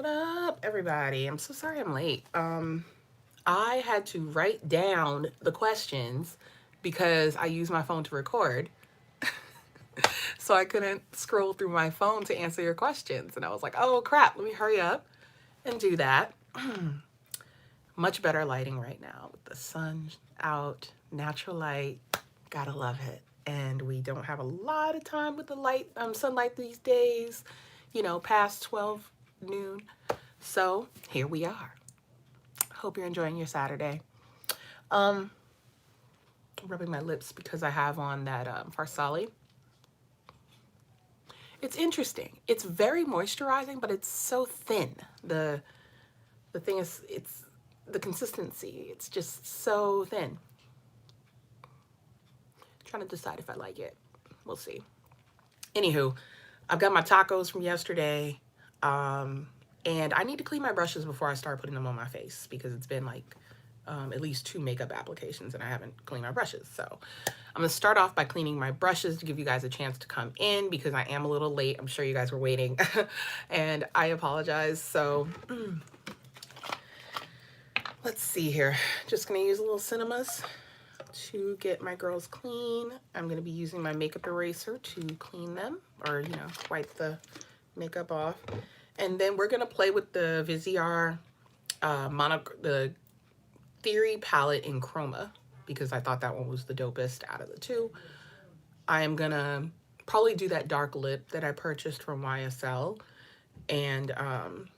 What up, everybody? I'm so sorry I'm late. I had to write down the questions because I use my phone to record. So I couldn't scroll through my phone to answer your questions. And I was like, oh crap, let me hurry up and do that. Much better lighting right now with the sun out, natural light. Gotta love it. And we don't have a lot of time with the light, sunlight these days, you know, past 12 noon. So here we are. Hope you're enjoying your Saturday. Rubbing my lips because I have on that Farsali. It's interesting. It's very moisturizing, but it's so thin. The thing is, it's the consistency. It's just so thin. Trying to decide if I like it. We'll see. Anywho, I've got my tacos from yesterday. And I need to clean my brushes before I start putting them on my face because it's been like at least 2 makeup applications and I haven't cleaned my brushes. So I'm going to start off by cleaning my brushes to give you guys a chance to come in because I am a little late. I'm sure you guys were waiting and I apologize. So let's see here. Just going to use a little cinemas to get my girls clean. I'm going to be using my makeup eraser to clean them or, you know, wipe the makeup off. And then we're going to play with the Viseart the Theory palette in Chroma because I thought that one was the dopest out of the 2. I am going to probably do that dark lip that I purchased from YSL. And I'm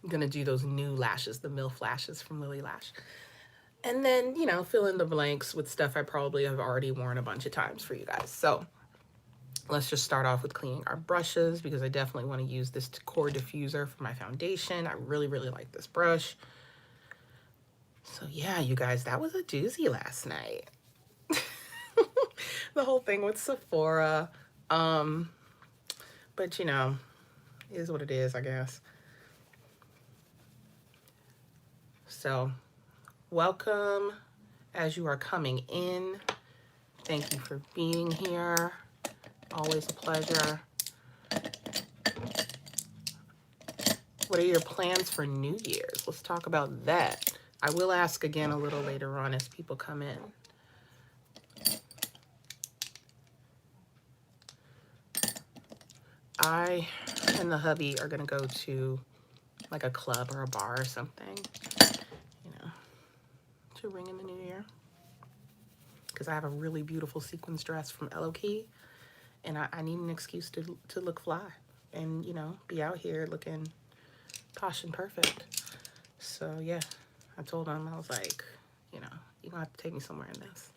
going to do those new lashes, the MILF lashes from Lily Lash. And then, you know, fill in the blanks with stuff I probably have already worn a bunch of times for you guys. So let's just start off with cleaning our brushes because I definitely want to use this core diffuser for my foundation. I really, really like this brush. So yeah, you guys, that was a doozy last night. The whole thing with Sephora. But you know, it is what it is, I guess. So welcome as you are coming in. Thank you for being here. Always a pleasure. What are your plans for New Year's? Let's talk about that. I will ask again a little later on as people come in. I and the hubby are going to go to like a club or a bar or something, you know, to ring in the new year. Because I have a really beautiful sequins dress from Key, and I need an excuse to look fly and, you know, be out here looking posh and perfect. So, yeah, I told him, I was like, you know, you're going to have to take me somewhere in this.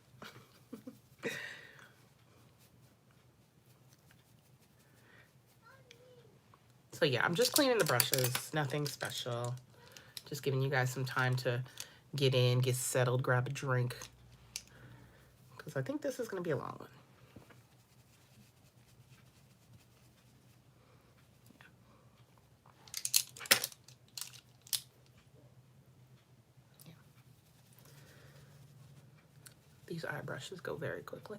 So, yeah, I'm just cleaning the brushes. Nothing special. Just giving you guys some time to get in, get settled, grab a drink. Because I think this is going to be a long one. Yeah. These eye brushes go very quickly.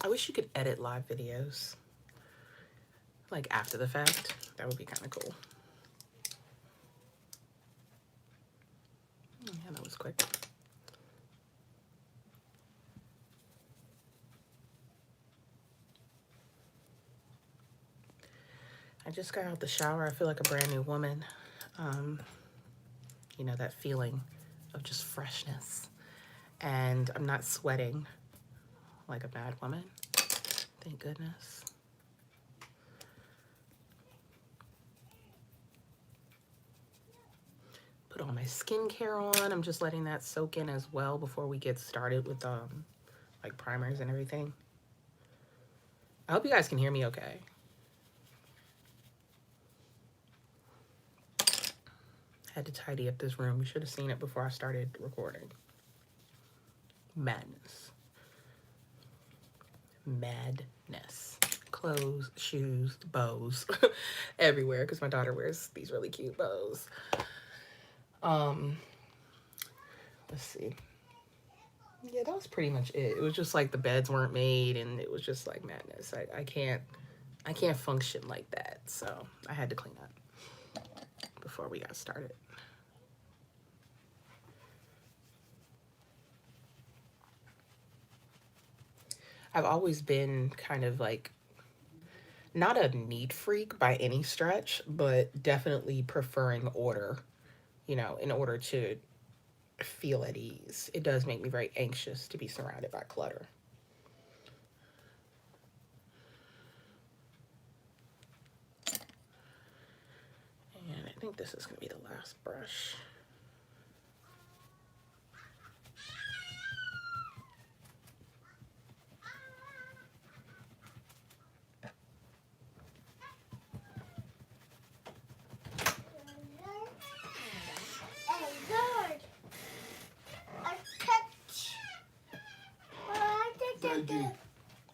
I wish you could edit live videos, like after the fact. That would be kind of cool. Yeah, that was quick. I just got out the shower. I feel like a brand new woman. You know, that feeling of just freshness. And I'm not sweating like a bad woman. Thank goodness. Put all my skincare on. I'm just letting that soak in as well before we get started with like primers and everything. I hope you guys can hear me okay. Had to tidy up this room. You should have seen it before I started recording. Madness. Madness. clothes, shoes, bows everywhere because my daughter wears these really cute bows. Let's see. Yeah, that was pretty much it. It was just like the beds weren't made and it was just like madness. I can't function like that. So I had to clean up before we got started. I've always been kind of like, not a neat freak by any stretch, but definitely preferring order, you know, in order to feel at ease. It does make me very anxious to be surrounded by clutter. And I think this is going to be the last brush.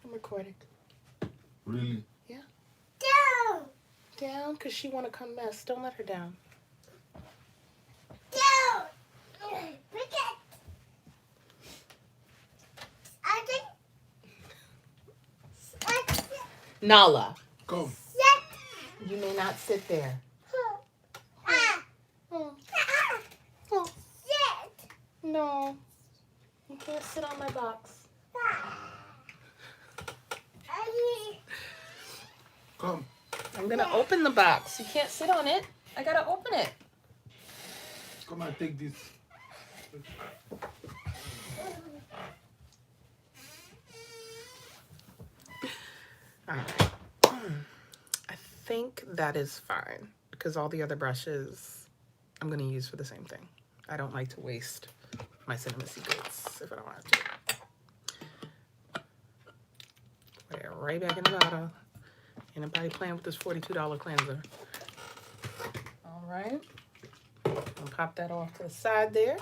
I'm recording. Really? Yeah. Down, because she want to come mess. Don't let her down. Nala. Come. You may not sit there. No. You can't sit on my box. Come. I'm going to open the box. You can't sit on it. I got to open it. Come and take this. All right. I think that is fine because all the other brushes I'm going to use for the same thing. I don't like to waste my Cinema Secrets if I don't have to. Put it right back in the bottle. Ain't nobody playing with this $42 cleanser. All right. I'll pop that off to the side there.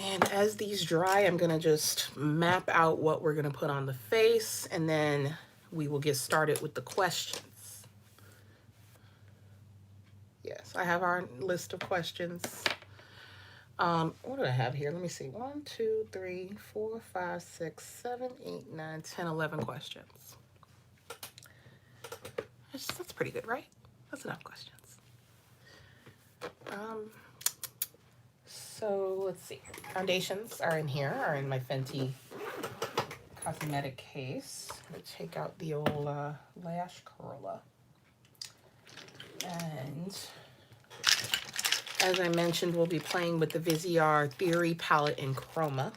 And as these dry, I'm going to just map out what we're going to put on the face, and then we will get started with the questions. Yes, I have our list of questions. What do I have here? Let me see. 1, 2, 3, 4, 5, 6, 7, 8, 9, 10, 11 questions. That's pretty good, right? That's enough questions. So let's see. Foundations are in here, are in my Fenty cosmetic case. I'm going to take out the old lash curler. And as I mentioned, we'll be playing with the Viseart Theory palette in Chroma.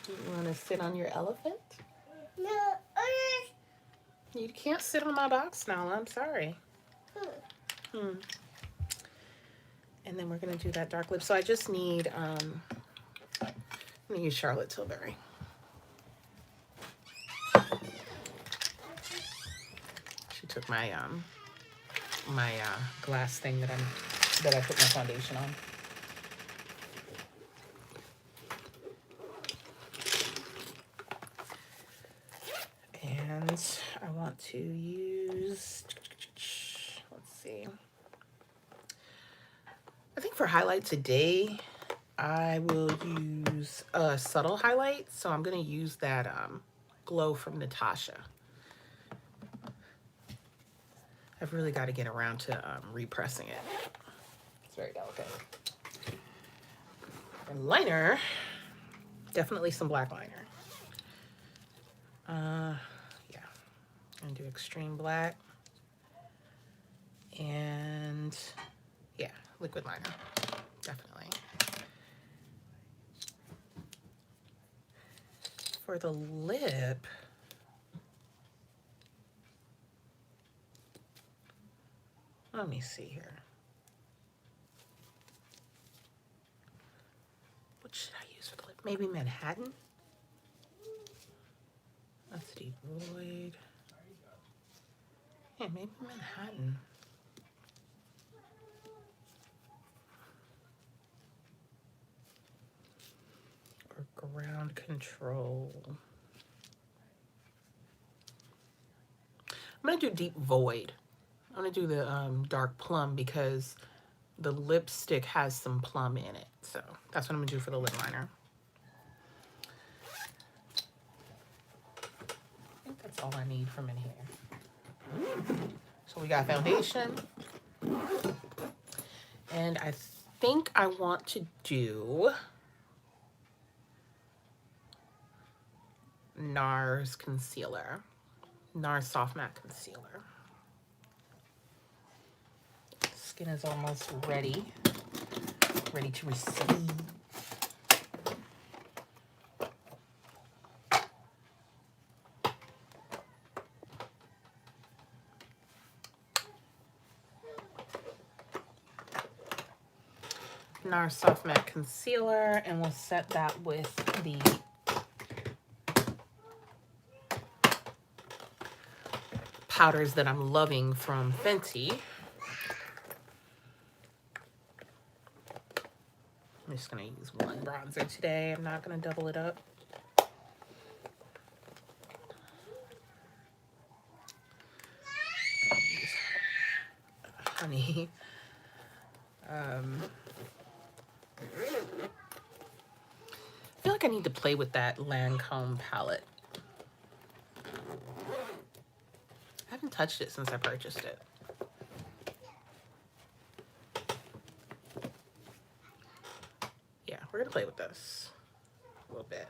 You want to sit on your elephant? No. You can't sit on my box now. I'm sorry. And then we're going to do that dark lip. So I just need, I'm going to use Charlotte Tilbury. She took my glass thing that I put my foundation on. And I want to use, let's see. I think for highlight today, I will use a subtle highlight. So I'm going to use that glow from Natasha. I've really got to get around to repressing it. It's very delicate. And liner, definitely some black liner. Yeah, I'm gonna do extreme black. And yeah, liquid liner, definitely. For the lip, let me see here. What should I use for the lip? Maybe Manhattan? That's deep void. Yeah, maybe Manhattan. Or ground control. I'm gonna do deep void. I'm gonna do the dark plum because the lipstick has some plum in it. So that's what I'm gonna do for the lip liner. I think that's all I need from in here. So we got foundation. And I think I want to do NARS concealer. NARS Soft Matte Concealer. Skin is almost ready. Ready to receive. NARS Soft Matte Concealer, and we'll set that with the powders that I'm loving from Fenty. I'm just gonna use one bronzer today. I'm not gonna double it up. Honey. I feel like I need to play with that Lancôme palette. I haven't touched it since I purchased it. Yeah, we're gonna play with this a little bit.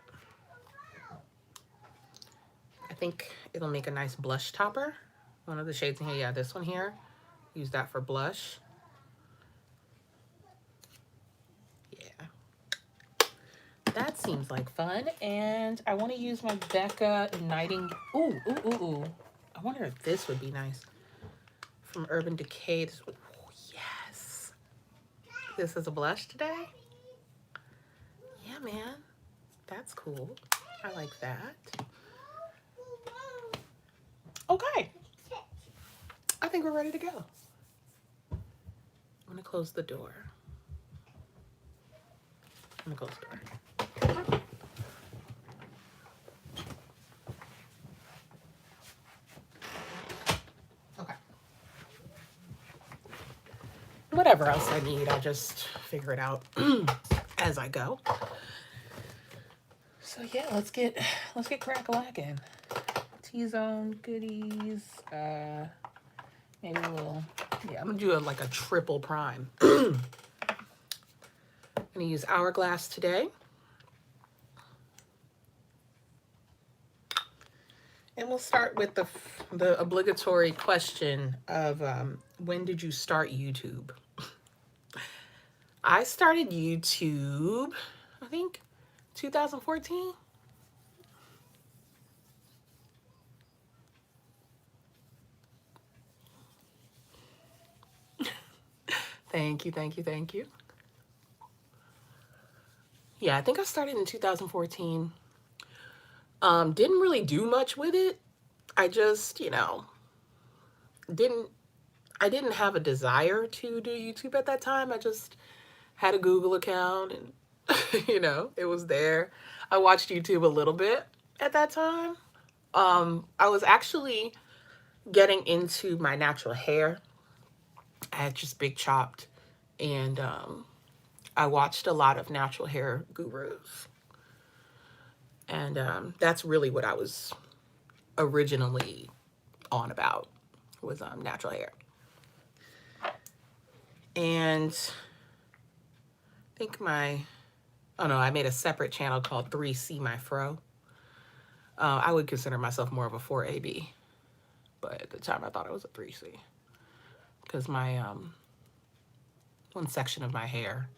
I think it'll make a nice blush topper. One of the shades in here, yeah, this one here. Use that for blush. That seems like fun. And I want to use my Becca Igniting. Ooh. I wonder if this would be nice. From Urban Decay. Ooh, yes. This is a blush today. Yeah, man. That's cool. I like that. Okay. I think we're ready to go. I'm going to close the door. I'm going to close the door. Okay. Whatever else I need, I'll just figure it out as I go. So yeah, let's get crack-a-lackin'. T-zone goodies. Maybe a little. Yeah, I'm gonna do like a triple prime. I'm gonna use Hourglass today. And we'll start with the obligatory question of when did you start YouTube? I started YouTube, I think, 2014. Thank you. Yeah, I think I started in 2014. Didn't really do much with it. I just, I didn't have a desire to do YouTube at that time. I just had a Google account and, it was there. I watched YouTube a little bit at that time. I was actually getting into my natural hair. I had just big chopped, and I watched a lot of natural hair gurus. And that's really what I was originally on about, was natural hair. And I think I made a separate channel called 3C My Fro. I would consider myself more of a 4AB, but at the time I thought I was a 3C because my one section of my hair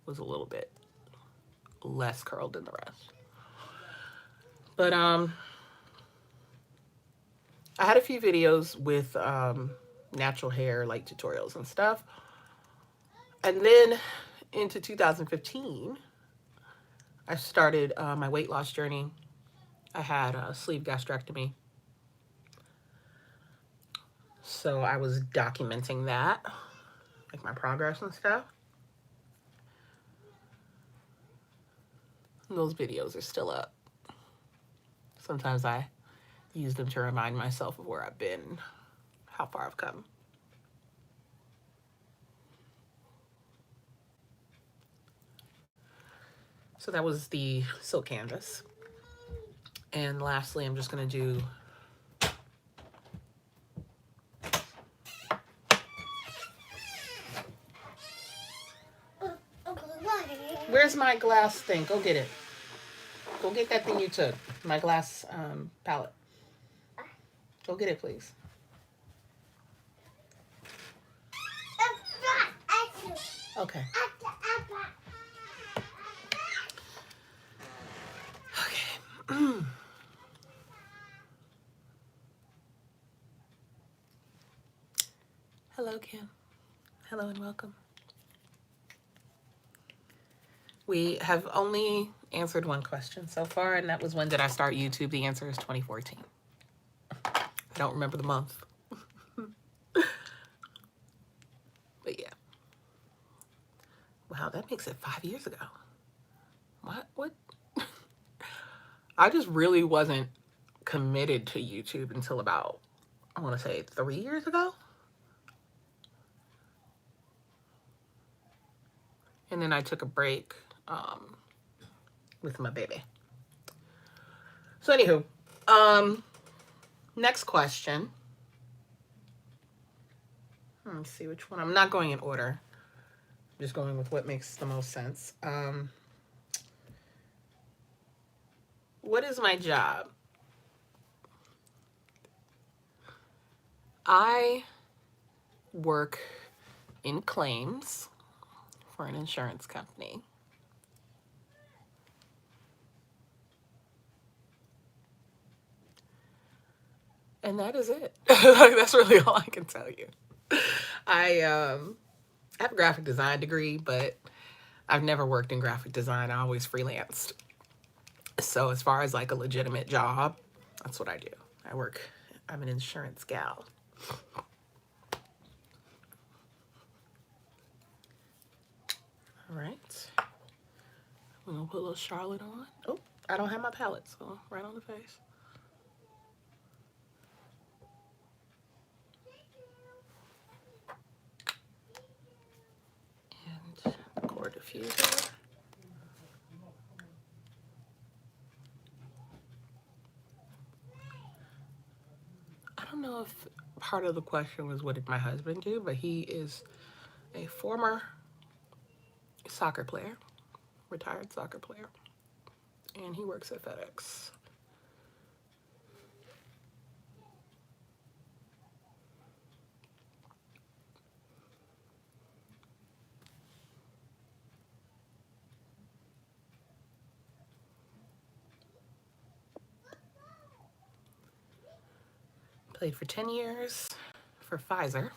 was a little bit less curled than the rest. But I had a few videos with natural hair, like tutorials and stuff. And then into 2015, I started my weight loss journey. I had a sleeve gastrectomy. So I was documenting that, like my progress and stuff. And those videos are still up. Sometimes I use them to remind myself of where I've been, how far I've come. So that was the silk canvas. And lastly, I'm just going to do where's my glass thing? Go get it. Go get that thing you took. My glass palette. Go get it, please. Okay. Okay. Hello, Kim. Hello and welcome. We have only answered one question so far, and that was when did I start YouTube? The answer is 2014. I don't remember the month. But yeah. Wow, that makes it 5 years ago. What? I just really wasn't committed to YouTube until about, I want to say 3 years ago. And then I took a break with my baby. So anywho, next question. Let's see which one. I'm not going in order. I'm just going with what makes the most sense. What is my job? I work in claims for an insurance company. And that is it. That's really all I can tell you. I have a graphic design degree, but I've never worked in graphic design. I always freelanced. So as far as like a legitimate job, that's what I do. I'm an insurance gal. All right. I'm gonna put a little Charlotte on. Oh, I don't have my palette, so right on the face. And the core diffuser. I don't know if part of the question was what did my husband do, but he is a former soccer player, retired soccer player, and he works at FedEx. Played for 10 years for Pfizer.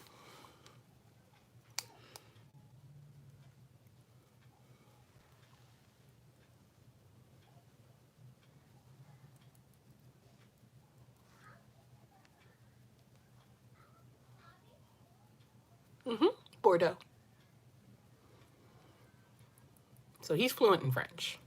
Bordeaux. So he's fluent in French.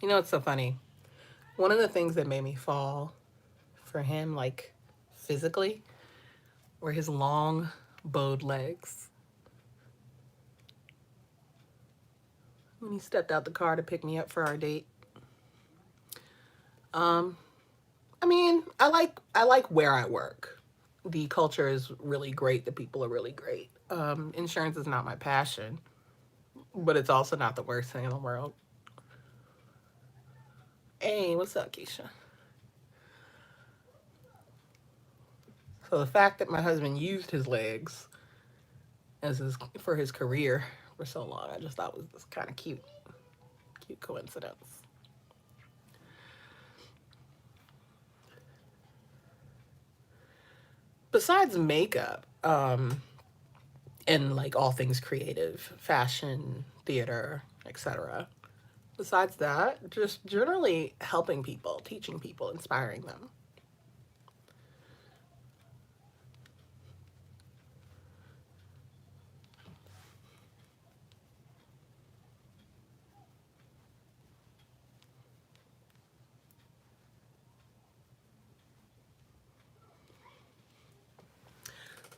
You know, it's so funny. One of the things that made me fall for him, like physically, were his long, bowed legs. When he stepped out the car to pick me up for our date. I mean, I like where I work. The culture is really great. The people are really great. Insurance is not my passion, but it's also not the worst thing in the world. Hey, what's up, Keisha? So the fact that my husband used his legs for his career for so long. I just thought it was this kind of cute coincidence. Besides makeup, and like all things creative, fashion, theater, etc. Besides that, just generally helping people, teaching people, inspiring them.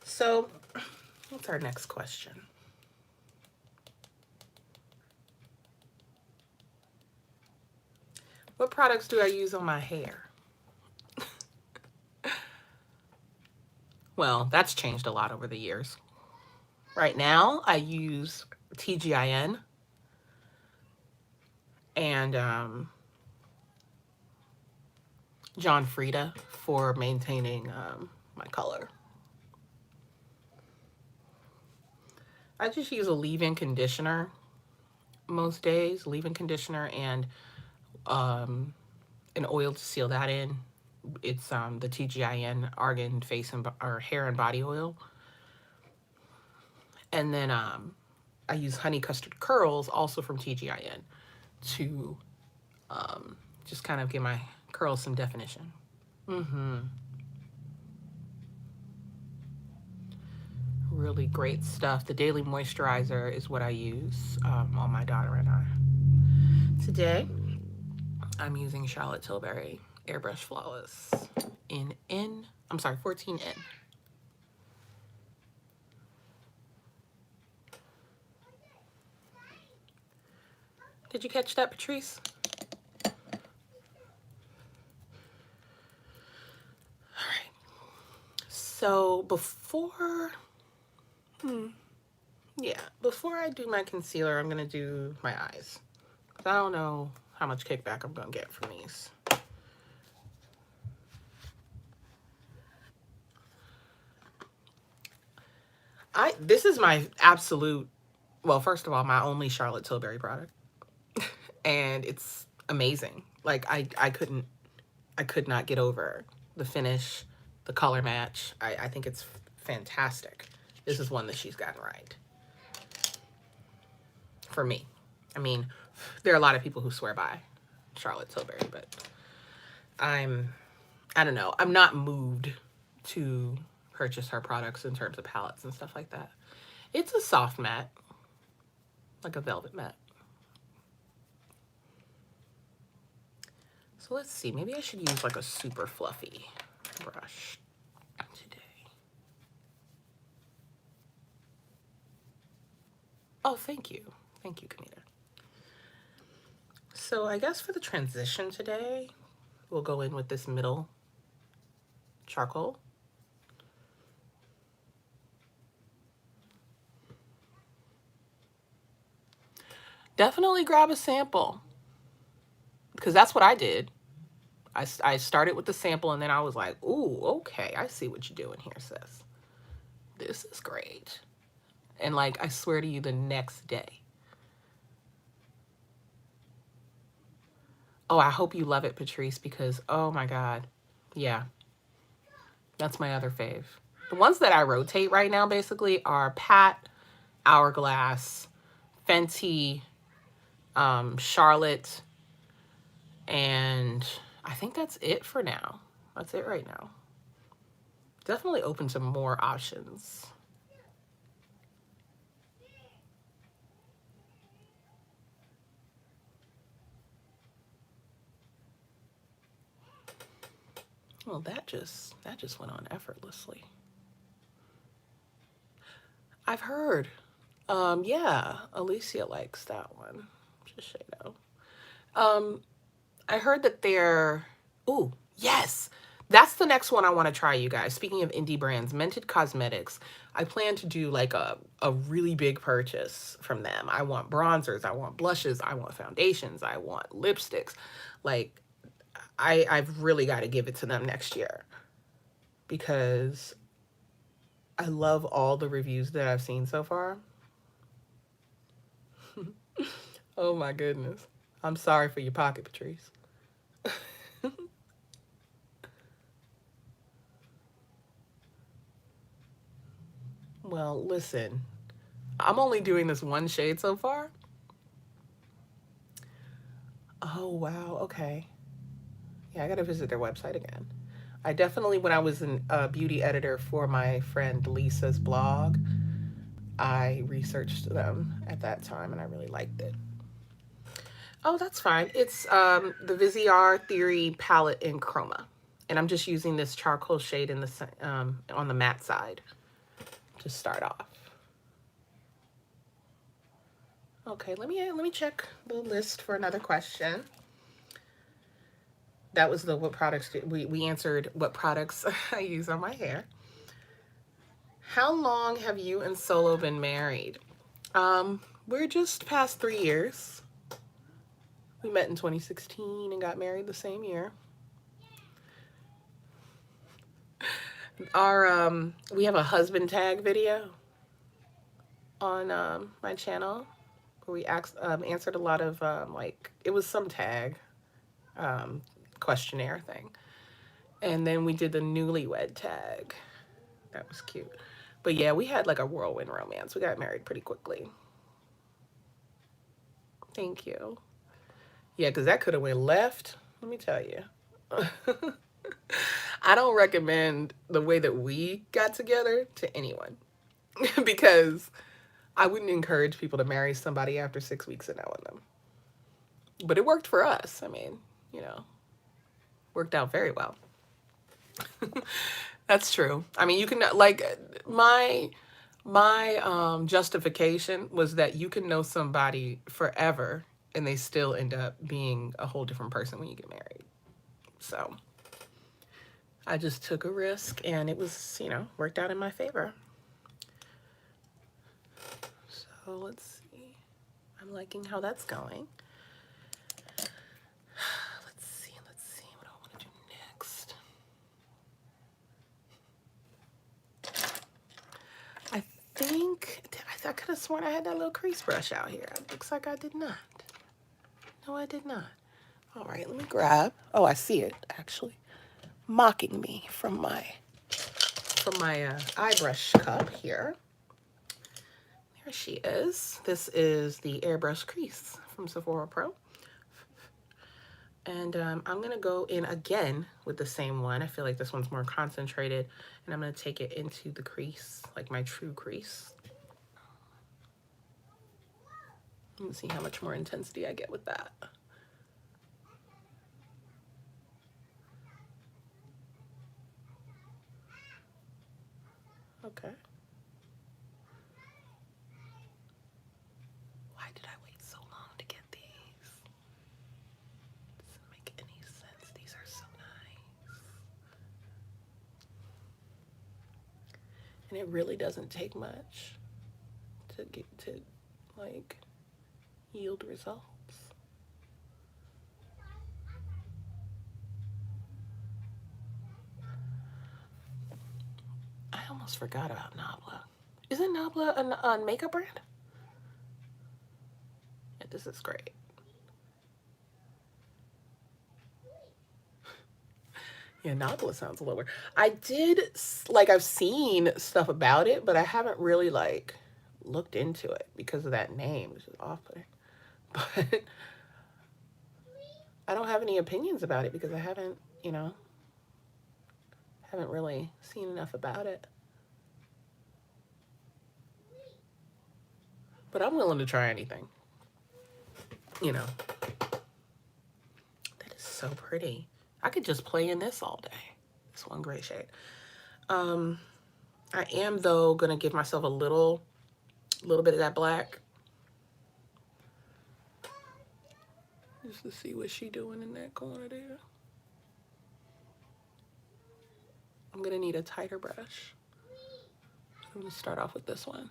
So, what's our next question? What products do I use on my hair? Well, that's changed a lot over the years. Right now, I use TGIN and John Frieda for maintaining my color. I just use a leave-in conditioner most days, leave-in conditioner and an oil to seal that in. It's the TGIN Argan face and or hair and body oil. And then I use Honey Custard Curls, also from TGIN, to just kind of give my curls some definition. Really great stuff. The Daily Moisturizer is what I use on my daughter and I. Today, I'm using Charlotte Tilbury Airbrush Flawless in 14N. Did you catch that, Patrice? All right. So before I do my concealer, I'm going to do my eyes. I don't know how much kickback I'm going to get from these. This is my absolute, well, first of all, my only Charlotte Tilbury product. And it's amazing. Like, I could not get over the finish, the color match. I think it's fantastic. This is one that she's gotten right. For me. I mean, there are a lot of people who swear by Charlotte Tilbury, but I don't know. I'm not moved to purchase her products in terms of palettes and stuff like that. It's a soft matte, like a velvet matte. So let's see, maybe I should use like a super fluffy brush today. Oh, thank you. Thank you, Kanita. So I guess for the transition today, we'll go in with this middle charcoal. Definitely grab a sample, because that's what I did. I started with the sample and then I was like, ooh, okay, I see what you're doing here, sis. This is great. And like, I swear to you, the next day. Oh, I hope you love it, Patrice, because, oh my God. Yeah. That's my other fave. The ones that I rotate right now, basically, are Pat, Hourglass, Fenty, Charlotte, and I think that's it for now. That's it right now. Definitely open to more options. Well, that just went on effortlessly. I've heard. Yeah, Alicia likes that one. Just so you know. I heard that they're, ooh, yes. That's the next one I want to try, you guys. Speaking of indie brands, Mented Cosmetics. I plan to do like a really big purchase from them. I want bronzers, I want blushes, I want foundations, I want lipsticks. Like, I've really got to give it to them next year, because I love all the reviews that I've seen so far. Oh my goodness. I'm sorry for your pocket, Patrice. Well, listen, I'm only doing this one shade so far. Oh, wow. Okay. Yeah, I gotta visit their website again. I definitely, when I was a beauty editor for my friend Lisa's blog, I researched them at that time and I really liked it. Oh, that's fine. It's the Viseart Theory palette in Chroma. And I'm just using this charcoal shade in the on the matte side to start off. Okay, let me check the list for another question. That was the what products we answered what products I use on my hair. How long have you and Solo been married? We're just past 3 years. We met in 2016 and got married the same year. We have a husband tag video on my channel where we answered a lot of like, it was some tag questionnaire thing. And then we did the newlywed tag. That was cute. But yeah, we had like a whirlwind romance. We got married pretty quickly. Thank you. Yeah, because that could have went left. Let me tell you. I don't recommend the way that we got together to anyone because I wouldn't encourage people to marry somebody after 6 weeks of knowing them. But it worked for us. I mean, you know, worked out very well. That's true. I mean, you can, like, my justification was that you can know somebody forever and they still end up being a whole different person when you get married. So I just took a risk and it was, you know, worked out in my favor. So let's see. I'm liking how that's going. Let's see what I want to do next. I think I could have sworn I had that little crease brush out here. It looks like I did not. No, I did not. All right, let me grab. Oh, I see it actually, mocking me from my eye brush cup here. There she is. This is the Airbrush crease from Sephora Pro. And I'm gonna go in again with the same one. I feel like this one's more concentrated, and I'm gonna take it into the crease, like my true crease. Let me see how much more intensity I get with that. Okay. Why did I wait so long to get these? Doesn't make any sense. These are so nice. And it really doesn't take much to get to like yield results. I almost forgot about Nabla. Isn't Nabla a makeup brand? Yeah, this is great. Yeah, Nabla sounds lower. I did, like, I've seen stuff about it, but I haven't really, like, looked into it because of that name, which is off-putting. But I don't have any opinions about it because I haven't, you know, haven't really seen enough about it. But I'm willing to try anything. You know. That is so pretty. I could just play in this all day. This one gray shade. I am, though, going to give myself a little bit of that black. Just to see what she doing in that corner there. I'm going to need a tighter brush. I'm going to start off with this one.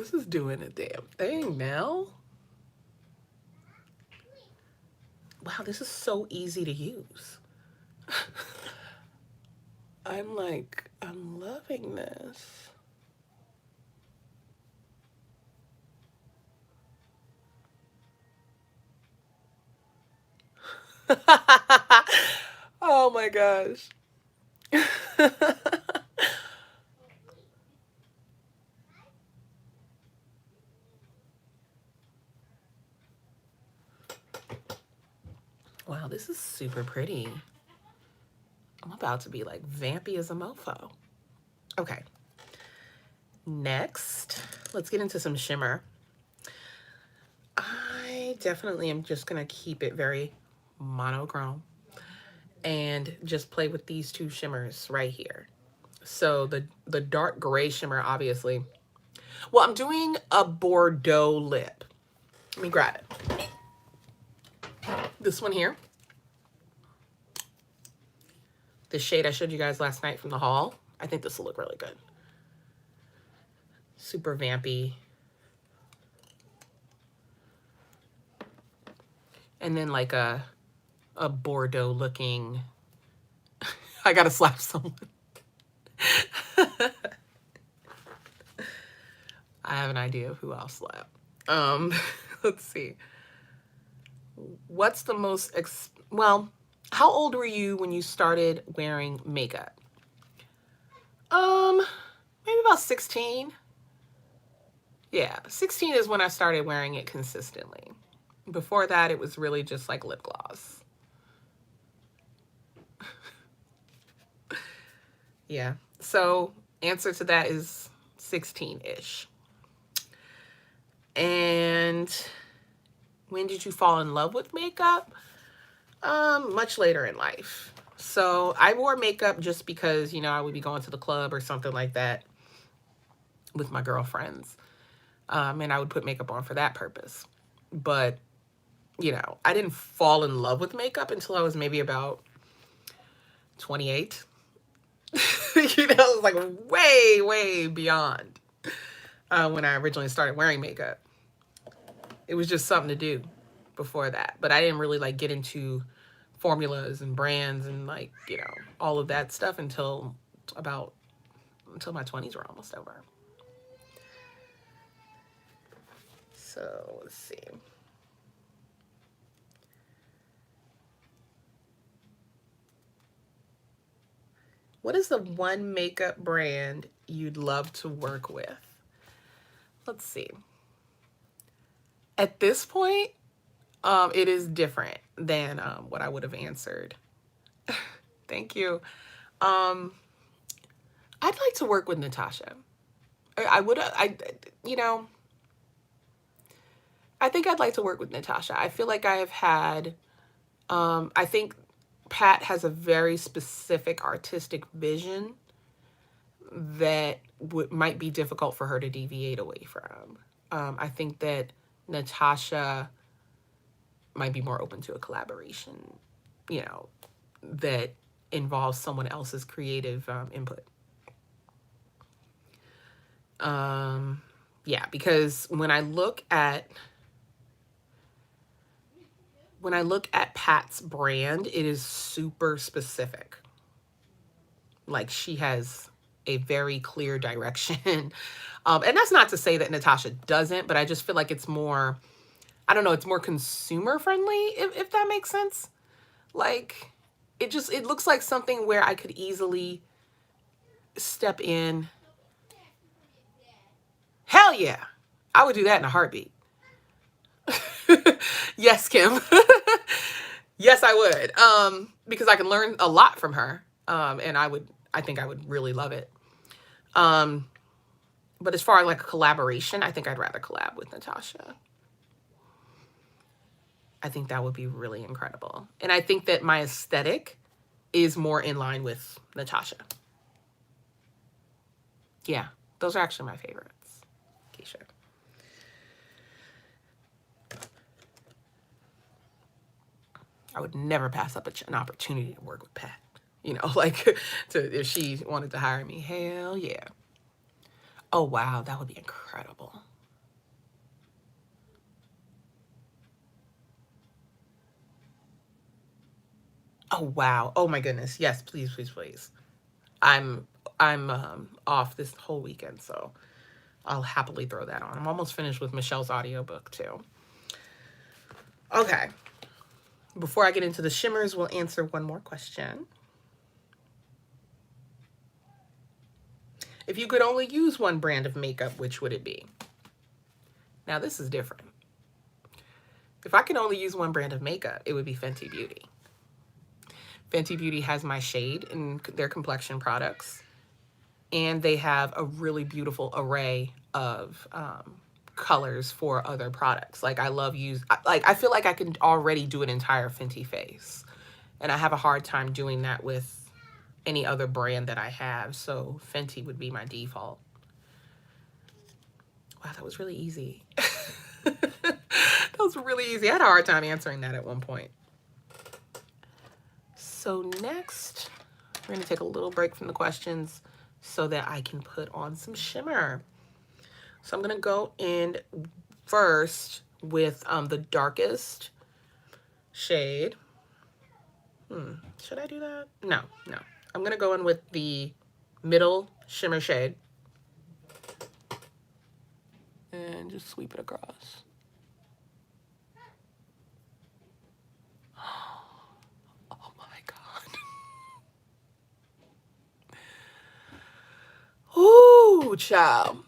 This is doing a damn thing now. Wow, this is so easy to use. I'm loving this. Oh my gosh. Wow, this is super pretty. I'm about to be like vampy as a mofo. Okay. Next, let's get into some shimmer. I definitely am just gonna keep it very monochrome and just play with these two shimmers right here. So the dark gray shimmer, obviously. Well, I'm doing a Bordeaux lip. Let me grab it. This one here. The shade I showed you guys last night from the haul. I think this will look really good. Super vampy. And then like a Bordeaux looking. I gotta slap someone. I have an idea of who I'll slap. Let's see. What's the most, well, how old were you when you started wearing makeup? Maybe about 16. Yeah, 16 is when I started wearing it consistently. Before that, it was really just like lip gloss. Yeah, so answer to that is 16-ish. And when did you fall in love with makeup? Much later in life. So I wore makeup just because, you know, I would be going to the club or something like that with my girlfriends. And I would put makeup on for that purpose. But, you know, I didn't fall in love with makeup until I was maybe about 28. You know, it was like way, way beyond when I originally started wearing makeup. It was just something to do before that. But I didn't really like get into formulas and brands and like, you know, all of that stuff until my 20s were almost over. So let's see. What is the one makeup brand you'd love to work with? Let's see. At this point, it is different than what I would have answered. Thank you. I'd like to work with Natasha. You know, I think I'd like to work with Natasha. I feel like I have had, I think Pat has a very specific artistic vision that might be difficult for her to deviate away from. I think that Natasha might be more open to a collaboration, you know, that involves someone else's creative input. Yeah, because when I look at Pat's brand, it is super specific. Like she has a very clear direction. And that's not to say that Natasha doesn't, but I just feel like it's more, I don't know, it's more consumer friendly, if that makes sense. Like it looks like something where I could easily step in. Hell yeah. I would do that in a heartbeat. Yes, Kim. Yes, I would. Because I can learn a lot from her. And I think I would really love it. But as far as like a collaboration, I think I'd rather collab with Natasha. I think that would be really incredible. And I think that my aesthetic is more in line with Natasha. Yeah, those are actually my favorites. Vikeejeah. I would never pass up an opportunity to work with Pat. You know, like if she wanted to hire me, hell yeah. Oh, wow, that would be incredible. Oh, wow. Oh, my goodness. Yes, please, please, please. I'm off this whole weekend, so I'll happily throw that on. I'm almost finished with Michelle's audiobook, too. Okay. Before I get into the shimmers, we'll answer one more question. If you could only use one brand of makeup, which would it be? Now, this is different. If I could only use one brand of makeup, it would be Fenty Beauty. Fenty Beauty has my shade in their complexion products, and they have a really beautiful array of colors for other products. Like, I feel like I can already do an entire Fenty face, and I have a hard time doing that with any other brand that I have, so Fenty would be my default. Wow, that was really easy. That was really easy. I had a hard time answering that at one point. So next, we're going to take a little break from the questions so that I can put on some shimmer. So I'm going to go in first with the darkest shade. Should I do that? No. I'm going to go in with the middle shimmer shade and just sweep it across. Oh my God. Ooh, child.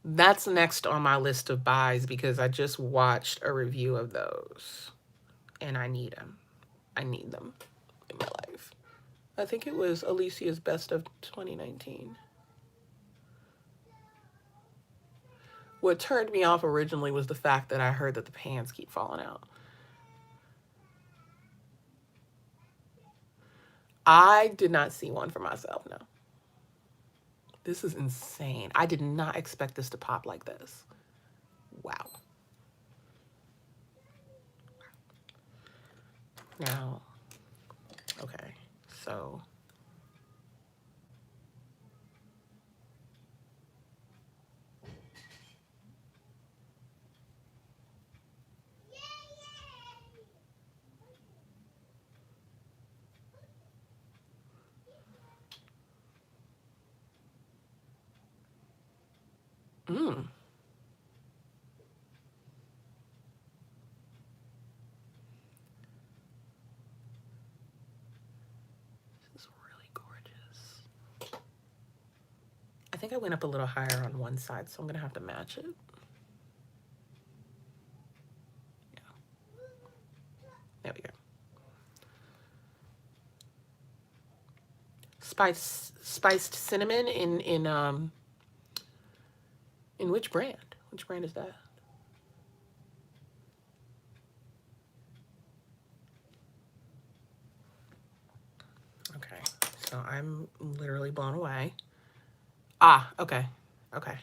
That's next on my list of buys because I just watched a review of those and I need them. I need them in my life. I think it was Alicia's best of 2019. What turned me off originally was the fact that I heard that the pans keep falling out. I did not see one for myself, no. This is insane. I did not expect this to pop like this. Wow. Now, okay, so. This is really gorgeous. I think I went up a little higher on one side, so I'm gonna have to match it. Yeah. There we go. Spiced cinnamon in which brand? Which brand is that? Okay, so I'm literally blown away. Ah, okay. Okay.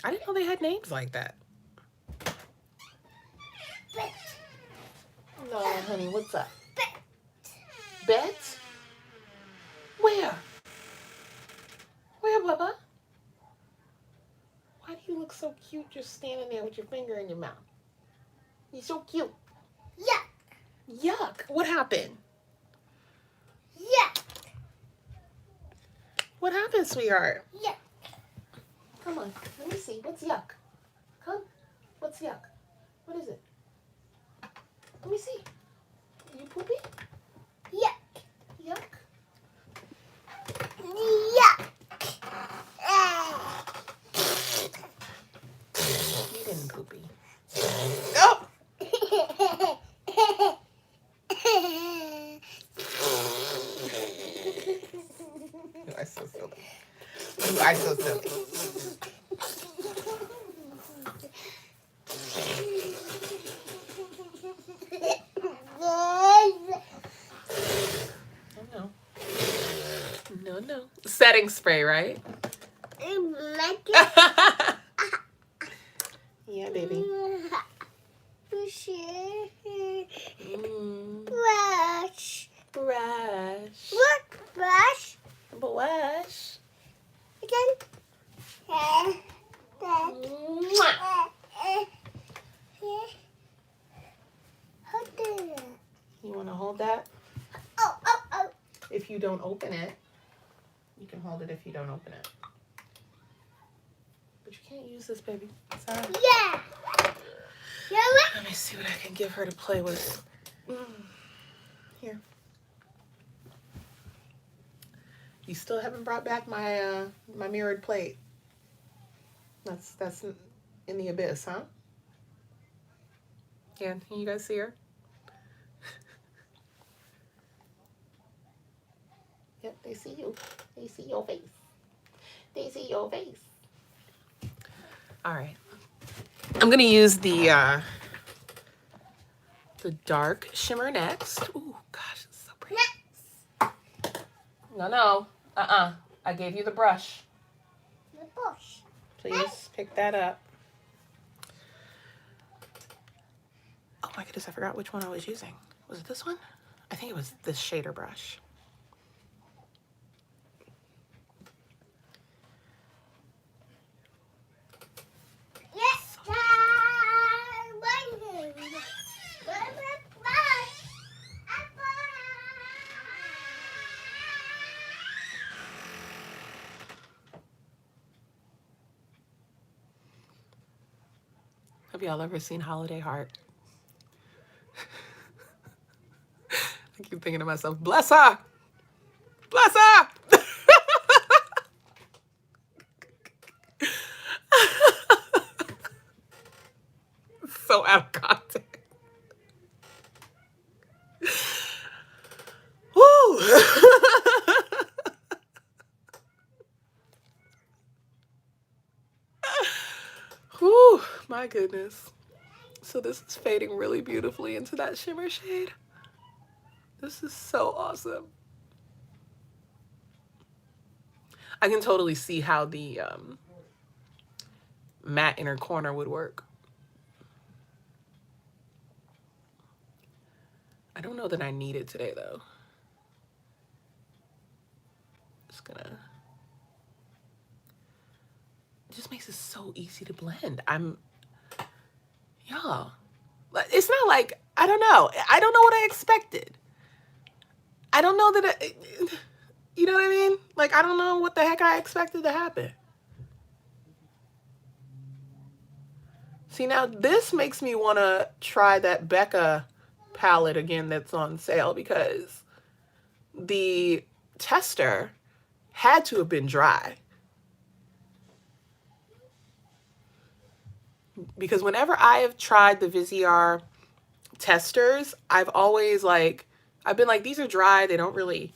I didn't know they had names like that. No, honey, what's up? Bet? Where? Where, Bubba? Why do you look so cute just standing there with your finger in your mouth? You're so cute. Yuck. Yuck. What happened? Yuck. What happened, sweetheart? Yuck. Come on. Let me see. What's yuck? Come. What's yuck? What is it? Let me see. You poopy? Yuck. Yuck. Yuck. You didn't poopy. Oh! You are so silly. You are so silly. No. Setting spray, right? Yeah, baby. Brush. What brush? Brush. don't open it. You can hold it if you don't open it. But you can't use this, baby. Sorry. Yeah. Let me see what I can give her to play with. Here. You still haven't brought back my my mirrored plate. That's in the abyss, huh? Yeah, can you guys see her? Yep, they see you. They see your face. They see your face. All right. I'm gonna use the dark shimmer next. Ooh, gosh, it's so pretty. No. I gave you the brush. The bush. Please pick that up. Oh my goodness, I forgot which one I was using. Was it this one? I think it was this shader brush. Yes. Have y'all ever seen Holiday Heart? I keep thinking to myself, bless her! Bless her! So out of context. Woo! Whew, my goodness. So this is fading really beautifully into that shimmer shade. This is so awesome. I can totally see how the matte inner corner would work. I don't know that I need it today though. Just gonna, it just makes it so easy to blend. Y'all, it's not like, I don't know what I expected. I don't know that, you know what I mean? Like, I don't know what the heck I expected to happen. See, now this makes me want to try that Becca palette again that's on sale, because the tester had to have been dry. Because whenever I have tried the Viseart testers, I've always I've been like, these are dry. They ain't really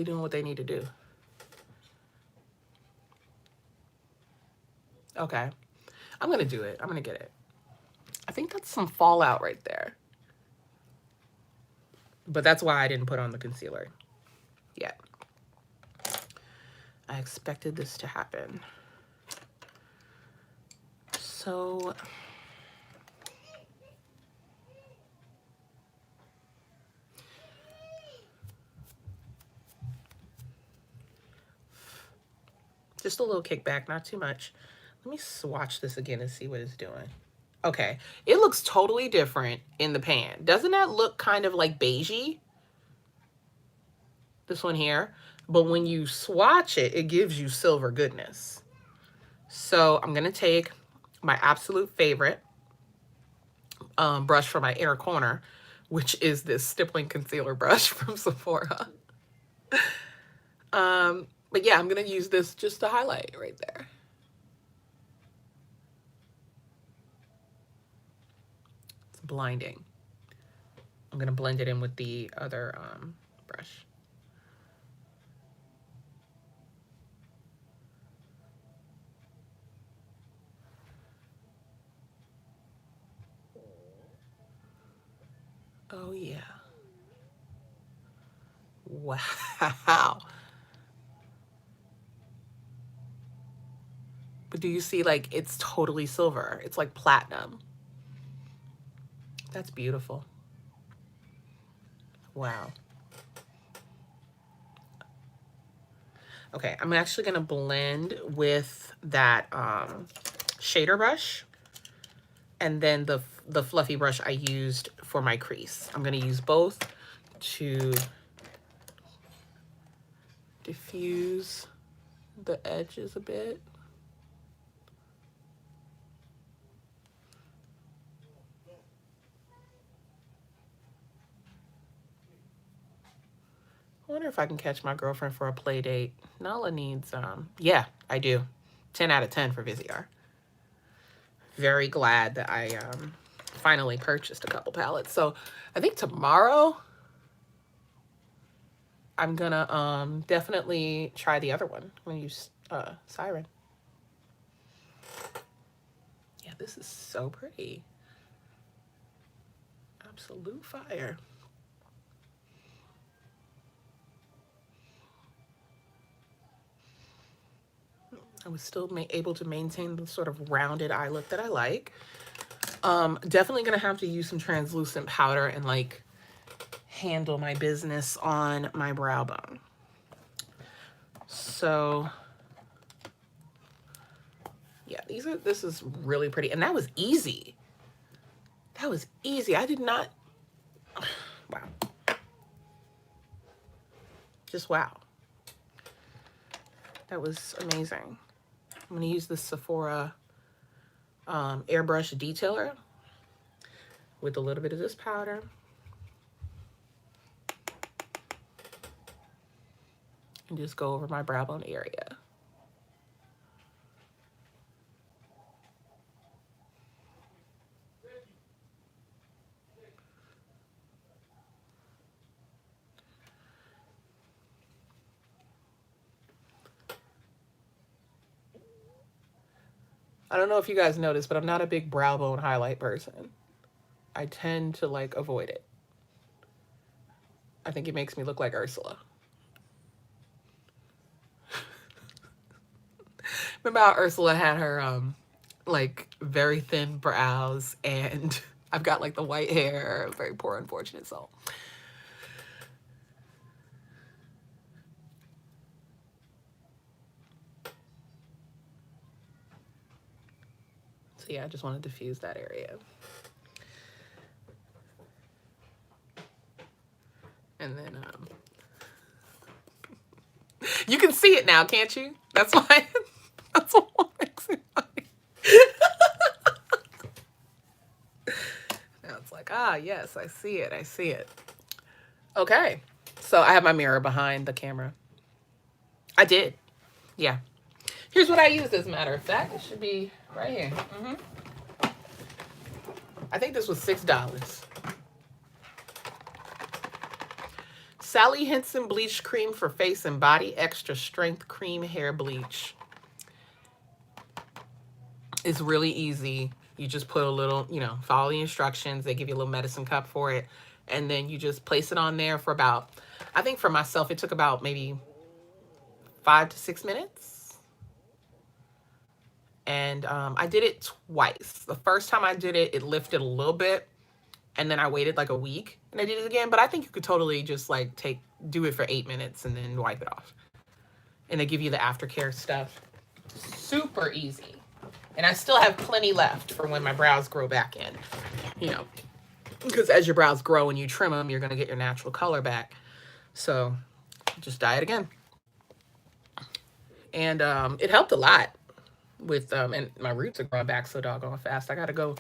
doing what they need to do. Okay, I'm gonna do it. I'm gonna get it. I think that's some fallout right there. But that's why I didn't put on the concealer yet. I expected this to happen. So just a little kickback, not too much. Let me swatch this again and see what it's doing. Okay, it looks totally different in the pan. Doesn't that look kind of like beigey? This one here. But when you swatch it, it gives you silver goodness. So I'm gonna take my absolute favorite brush for my inner corner, which is this stippling concealer brush from Sephora. But yeah, I'm gonna use this just to highlight right there. It's blinding. I'm gonna blend it in with the other brush. Oh yeah. Wow. But do you see, like, it's totally silver. It's like platinum. That's beautiful. Wow. Okay, I'm actually gonna blend with that shader brush and then the fluffy brush I used for my crease. I'm gonna use both to diffuse the edges a bit. I wonder if I can catch my girlfriend for a play date. Nala needs, yeah, I do. 10 out of 10 for Viseart. Very glad that I finally purchased a couple palettes. So I think tomorrow I'm gonna definitely try the other one. I'm gonna use Siren. Yeah, this is so pretty. Absolute fire. I was still able to maintain the sort of rounded eye look that I like. Definitely gonna have to use some translucent powder and like handle my business on my brow bone. So yeah, this is really pretty. And that was easy. That was easy. I did not, wow. Just wow. That was amazing. I'm gonna use this Sephora Airbrush detailer with a little bit of this powder. And just go over my brow bone area. I don't know if you guys noticed, but I'm not a big brow bone highlight person. I tend to like avoid it. I think it makes me look like Ursula. Remember how Ursula had her like very thin brows, and I've got like the white hair, very poor unfortunate soul. So yeah, I just want to diffuse that area. And then you can see it now, can't you? That's why that's what makes it funny. Now it's like, ah, yes, I see it. I see it. Okay. So I have my mirror behind the camera. I did. Yeah. Here's what I used, as a matter of fact. It should be right here. I think this was $6. Sally Henson Bleach Cream for Face and Body. Extra Strength Cream Hair Bleach. It's really easy. You just put a little, you know, follow the instructions. They give you a little medicine cup for it. And then you just place it on there for about, I think for myself, it took about maybe 5 to 6 minutes. And I did it twice. The first time I did it, it lifted a little bit. And then I waited like a week and I did it again. But I think you could totally just like do it for 8 minutes and then wipe it off. And they give you the aftercare stuff. Super easy. And I still have plenty left for when my brows grow back in. You know, because as your brows grow and you trim them, you're going to get your natural color back. So just dye it again. And it helped a lot with, and my roots are growing back so doggone fast. I got to go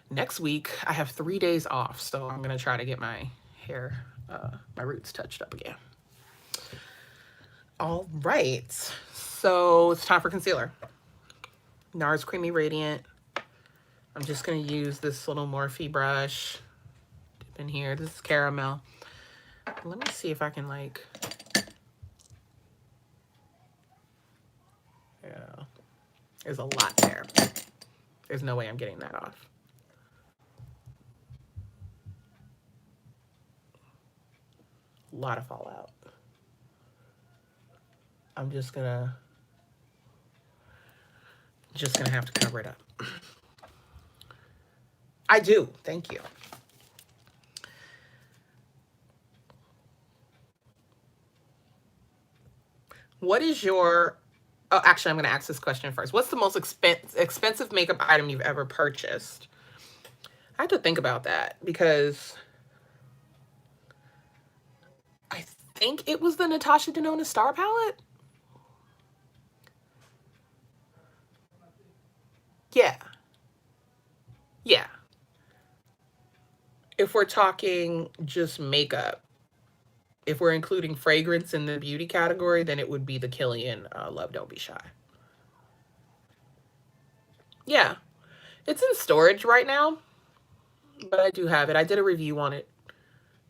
next week. I have 3 days off. So I'm going to try to get my hair, my roots touched up again. All right. So it's time for concealer. NARS Creamy Radiant. I'm just going to use this little Morphe brush. Dip in here. This is caramel. Let me see if I can like... Yeah. There's a lot there. There's no way I'm getting that off. A lot of fallout. I'm just gonna have to cover it up. I do. Thank you. What is your... Oh, actually, I'm going to ask this question first. What's the most expensive makeup item you've ever purchased? I have to think about that because think it was the Natasha Denona Star Palette. Yeah. Yeah. If we're talking just makeup, if we're including fragrance in the beauty category, then it would be the Kilian Love Don't Be Shy. Yeah. It's in storage right now, but I do have it. I did a review on it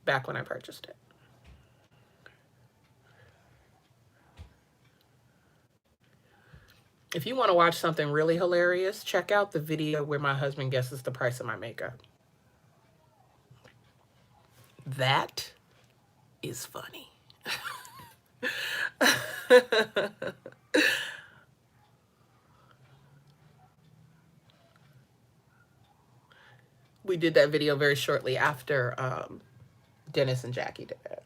back when I purchased it. If you want to watch something really hilarious, check out the video where my husband guesses the price of my makeup. That is funny. We did that video very shortly after Dennis and Jackie did it.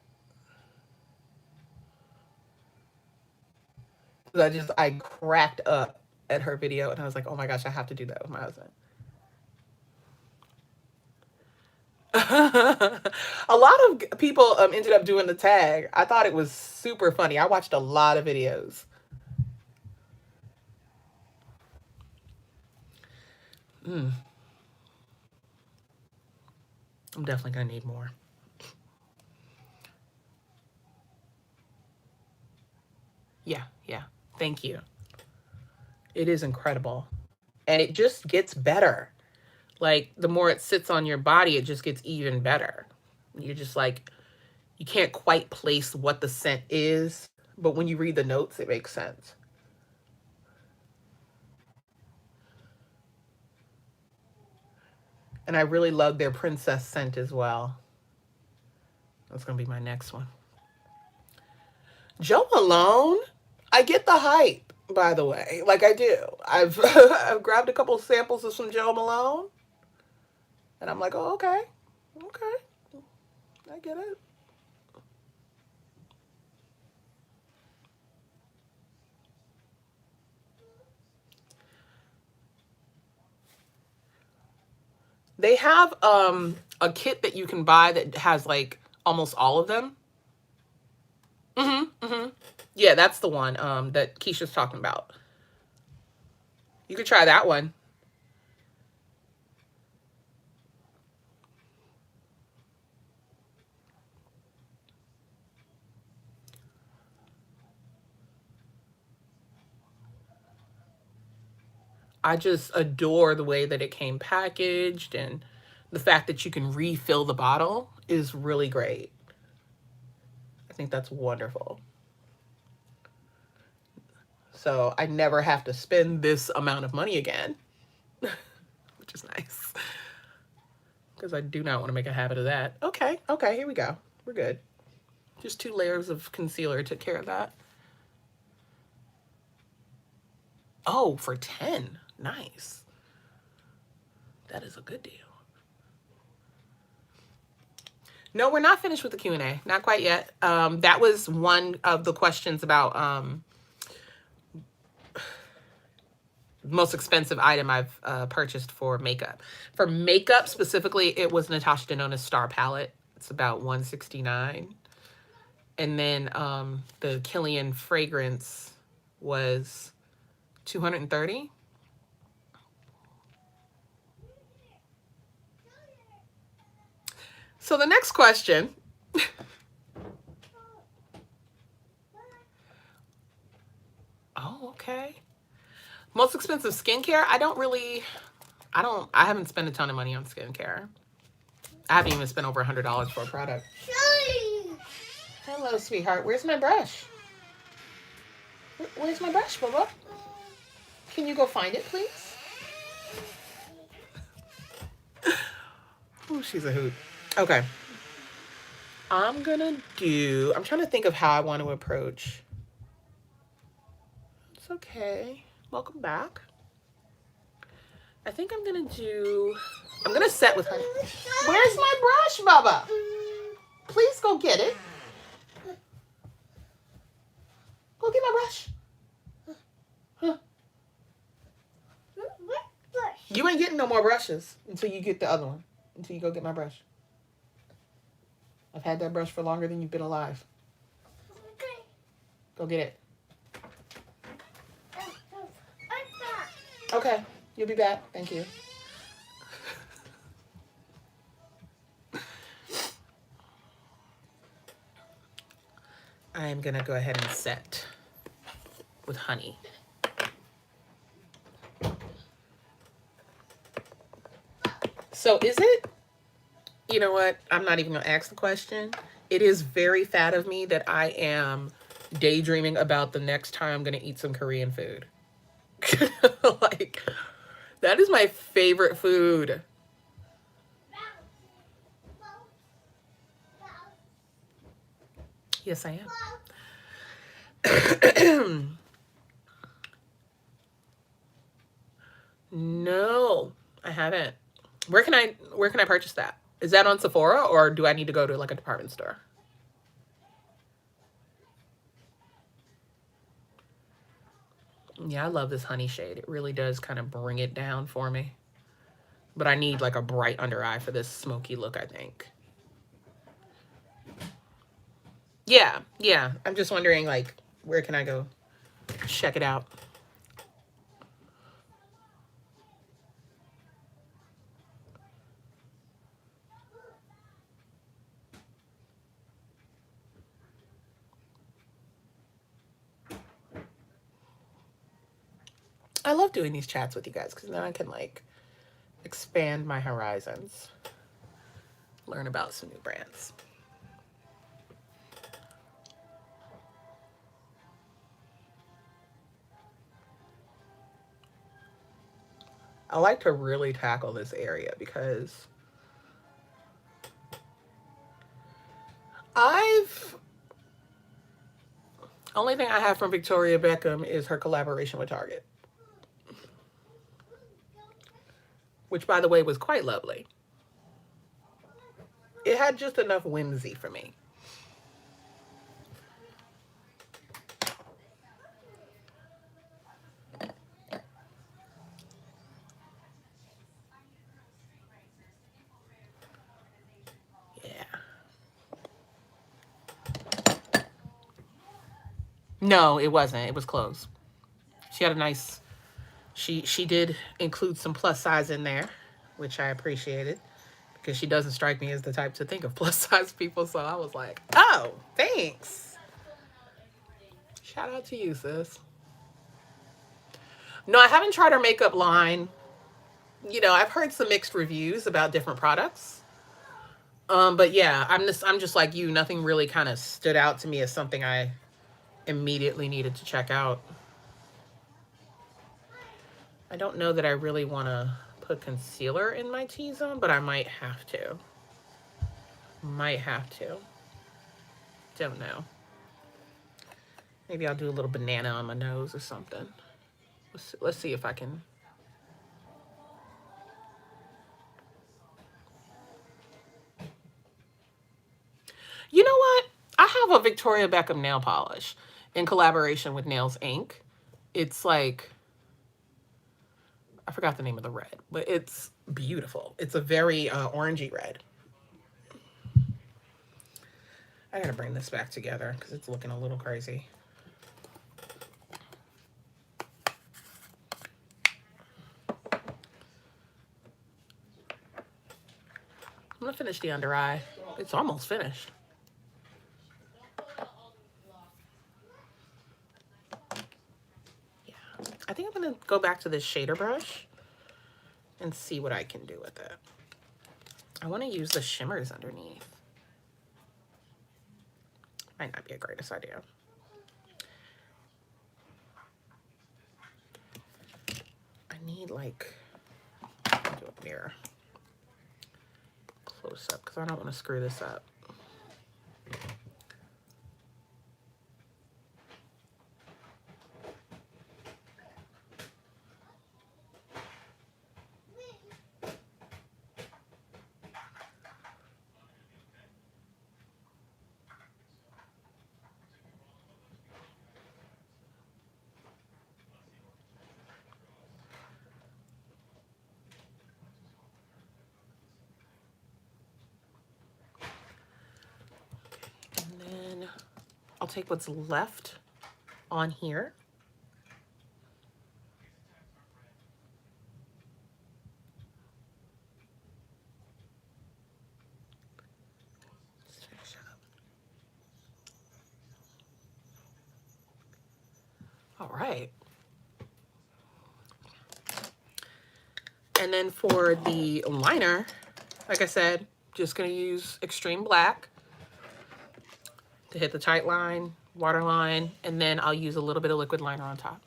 I cracked up at her video and I was like, oh my gosh, I have to do that with my husband. A lot of people ended up doing the tag. I thought it was super funny. I watched a lot of videos. I'm definitely gonna need more. Yeah. Thank you. It is incredible. And it just gets better. Like, the more it sits on your body, it just gets even better. You're just like, you can't quite place what the scent is, but when you read the notes, it makes sense. And I really love their princess scent as well. That's going to be my next one. Jo Malone, I get the hype, by the way. Like, I do. I've grabbed a couple samples of some Jo Malone. And I'm like, oh, okay. I get it. They have a kit that you can buy that has like almost all of them. Yeah, that's the one that Keisha's talking about. You could try that one. I just adore the way that it came packaged, and the fact that you can refill the bottle is really great. I think that's wonderful. So I never have to spend this amount of money again, which is nice, because I do not want to make a habit of that. Okay, here we go. We're good. Just 2 layers of concealer took care of that. Oh, for 10. Nice. That is a good deal. No, we're not finished with the Q&A. Not quite yet. That was one of the questions about most expensive item I've purchased for makeup. For makeup specifically, it was Natasha Denona's Star Palette. It's about $169. And then the Kilian fragrance was $230. So the next question. Oh, okay. Most expensive skincare? I haven't spent a ton of money on skincare. I haven't even spent over $100 for a product. Hello, sweetheart. Where's my brush? Where's my brush, Bubba? Can you go find it, please? Oh, she's a hoot. Okay. I'm trying to think of how I want to approach. It's okay. Welcome back. I think I'm going to set with her. Where's my brush, Bubba? Please go get it. Go get my brush. Huh? You ain't getting no more brushes until you get the other one. Until you go get my brush. I've had that brush for longer than you've been alive. Go get it. Okay, you'll be back. Thank you. I'm gonna go ahead and set with honey. So is it, you know what? I'm not even gonna ask the question. It is very fat of me that I am daydreaming about the next time I'm gonna eat some Korean food. Like, that is my favorite food. Yes, I am. No, I haven't. Where can I purchase that? Is that on Sephora or do I need to go to like a department store? Yeah, I love this honey shade. It really does kind of bring it down for me. But I need like a bright under eye for this smoky look, I think. Yeah, yeah. I'm just wondering, like, where can I go check it out? I love doing these chats with you guys because then I can, like, expand my horizons. Learn about some new brands. I like to really tackle this area because only thing I have from Victoria Beckham is her collaboration with Target, which, by the way, was quite lovely. It had just enough whimsy for me. No, it wasn't. It was clothes. She had a nice, she did include some plus size in there, which I appreciated because she doesn't strike me as the type to think of plus size people. So I was like, oh, thanks. Shout out to you, sis. No, I haven't tried her makeup line. You know, I've heard some mixed reviews about different products. But yeah, I'm just like you. Nothing really kind of stood out to me as something I immediately needed to check out. I don't know that I really want to put concealer in my T-zone, but I might have to. Might have to. Don't know. Maybe I'll do a little banana on my nose or something. Let's see if I can. You know what? I have a Victoria Beckham nail polish in collaboration with Nails Inc. It's like, I forgot the name of the red, but it's beautiful. It's a very orangey red. I gotta bring this back together because it's looking a little crazy. I'm gonna finish the under eye. It's almost finished. Yeah, I think I'm gonna go back to this shader brush and see what I can do with it. I want to use the shimmers underneath. Might not be a greatest idea. I need like, do a mirror close up because I don't want to screw this up. And then I'll take what's left on here. Let's finish up. All right. And then for the liner, like I said, just going to use Xtreme Black to hit the tight line, waterline, and then I'll use a little bit of liquid liner on top.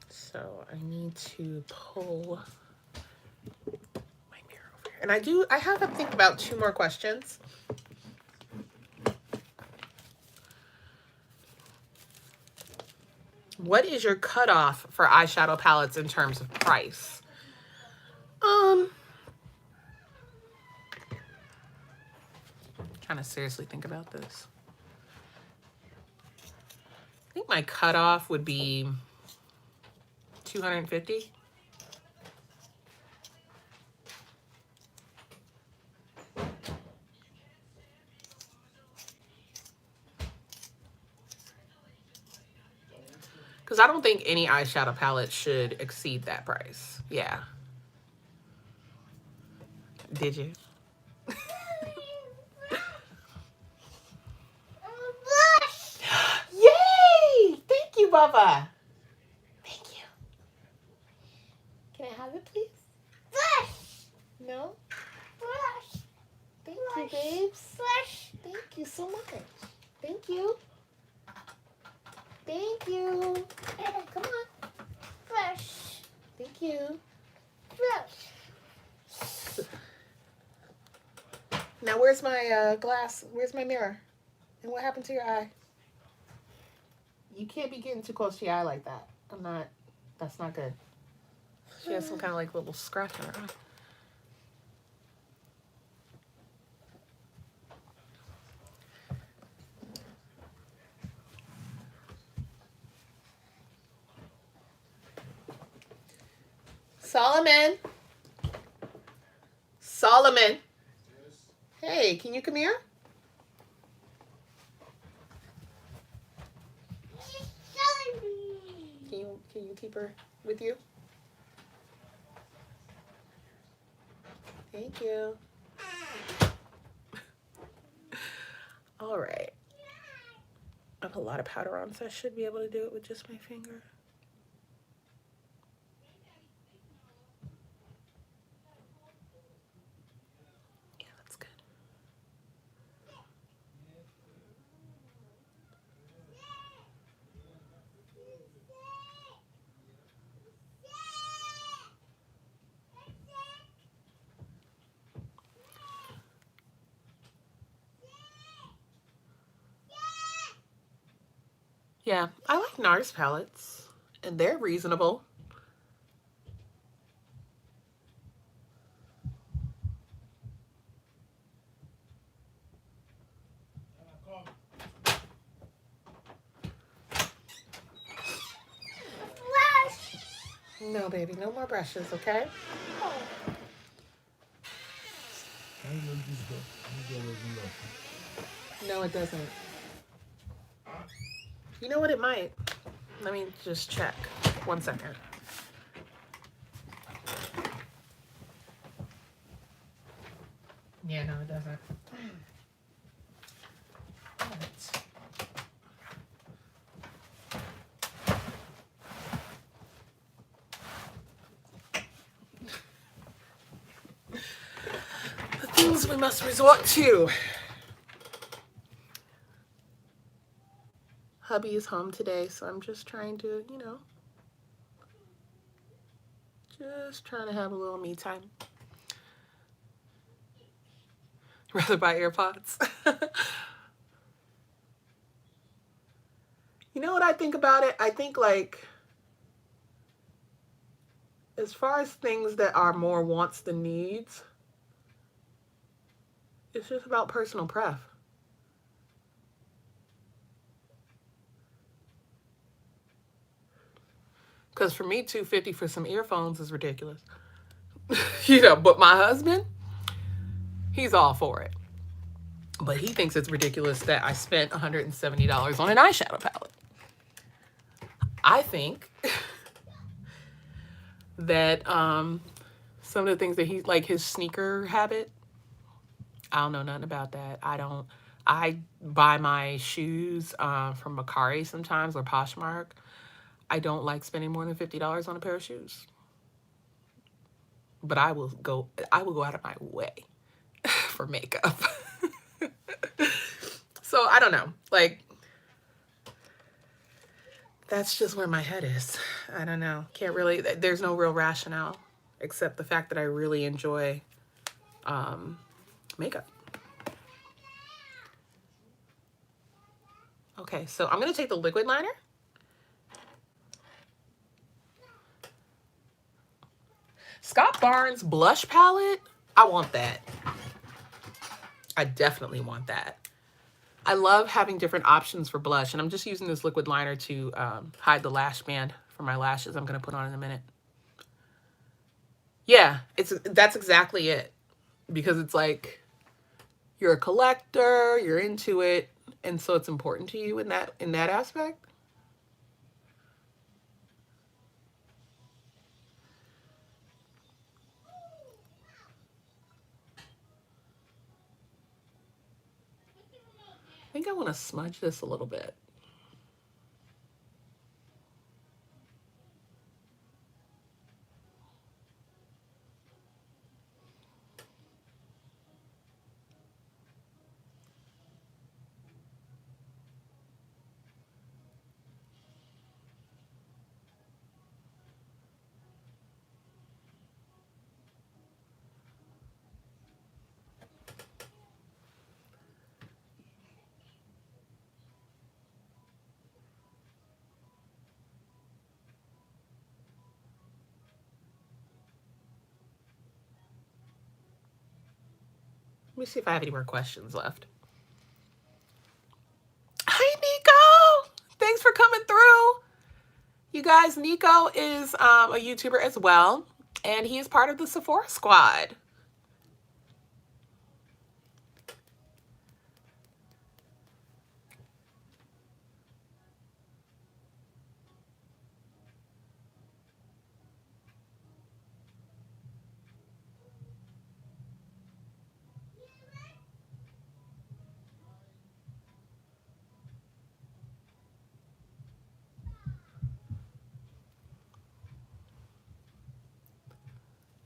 So I need to pull my mirror over here. And I have to think about 2 more questions. What is your cutoff for eyeshadow palettes in terms of price? Trying to seriously think about this. I think my cutoff would be $250. Because I don't think any eyeshadow palette should exceed that price. Yeah. Did you? Yay! Thank you, Bubba. Thank you. Can I have it, please? No? Thank you, babes. Thank you so much. Thank you. Thank you. Come on. Thank you. Now, where's my glass? Where's my mirror? And what happened to your eye? You can't be getting too close to your eye like that. That's not good. She has some kind of like little scratch on her eye. Solomon. Solomon. Hey, can you come here? Can you keep her with you? Thank you. All right. I have a lot of powder on, so I should be able to do it with just my finger. Yeah, that's good. Yeah, I like NARS palettes, and they're reasonable. No, baby, no more brushes, okay? No, it doesn't. You know what, it might. Let me just check. 1 second. Yeah, no, it doesn't. The things we must resort to. Hubby is home today, so I'm just trying to, you know, just trying to have a little me time. Rather buy AirPods. You know what I think about it? I think, like, as far as things that are more wants than needs, it's just about personal pref. Because for me, $250 for some earphones is ridiculous. You know, but my husband, He's all for it. But he thinks it's ridiculous that I spent $170 on an eyeshadow palette. I think that some of the things that he, like his sneaker habit, I don't know nothing about that. I buy my shoes from Macari sometimes or Poshmark. I don't like spending more than $50 on a pair of shoes. But I will go out of my way for makeup. So I don't know. Like, that's just where my head is. I don't know. Can't really, there's no real rationale except the fact that I really enjoy makeup. Okay, so I'm going to take the liquid liner. Scott Barnes blush palette. I want that. I definitely want that. I love having different options for blush, and I'm just using this liquid liner to hide the lash band for my lashes I'm going to put on in a minute. Yeah, that's exactly it. Because it's like, you're a collector, you're into it, and so it's important to you in that aspect. I think I want to smudge this a little bit. Let me see if I have any more questions left. Hi, Nico! Thanks for coming through. You guys, Nico is a YouTuber as well, and he is part of the Sephora squad.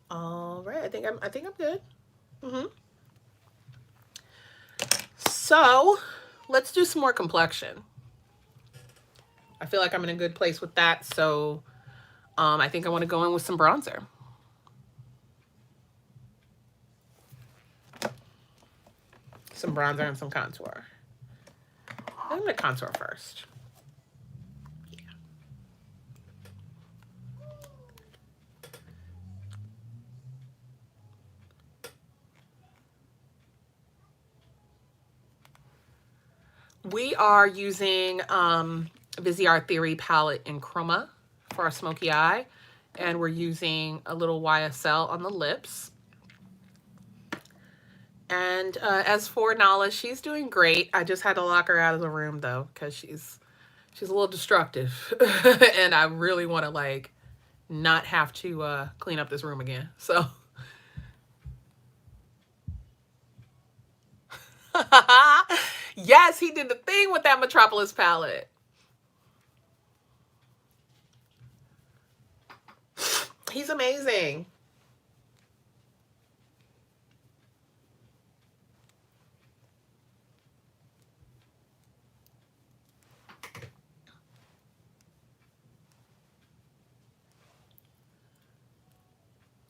All right, I think I'm good. So let's do some more complexion. I feel like I'm in a good place with that, so I think I want to go in with some bronzer. Some bronzer and some contour. I'm going to contour first. Yeah. We are using Viseart Theory palette in Chroma for our smoky eye, and we're using a little YSL on the lips. And as for Nala, she's doing great. I just had to lock her out of the room though, because she's a little destructive, and I really want to like not have to clean up this room again. So. Yes, he did the thing with that Metropolis palette. He's amazing.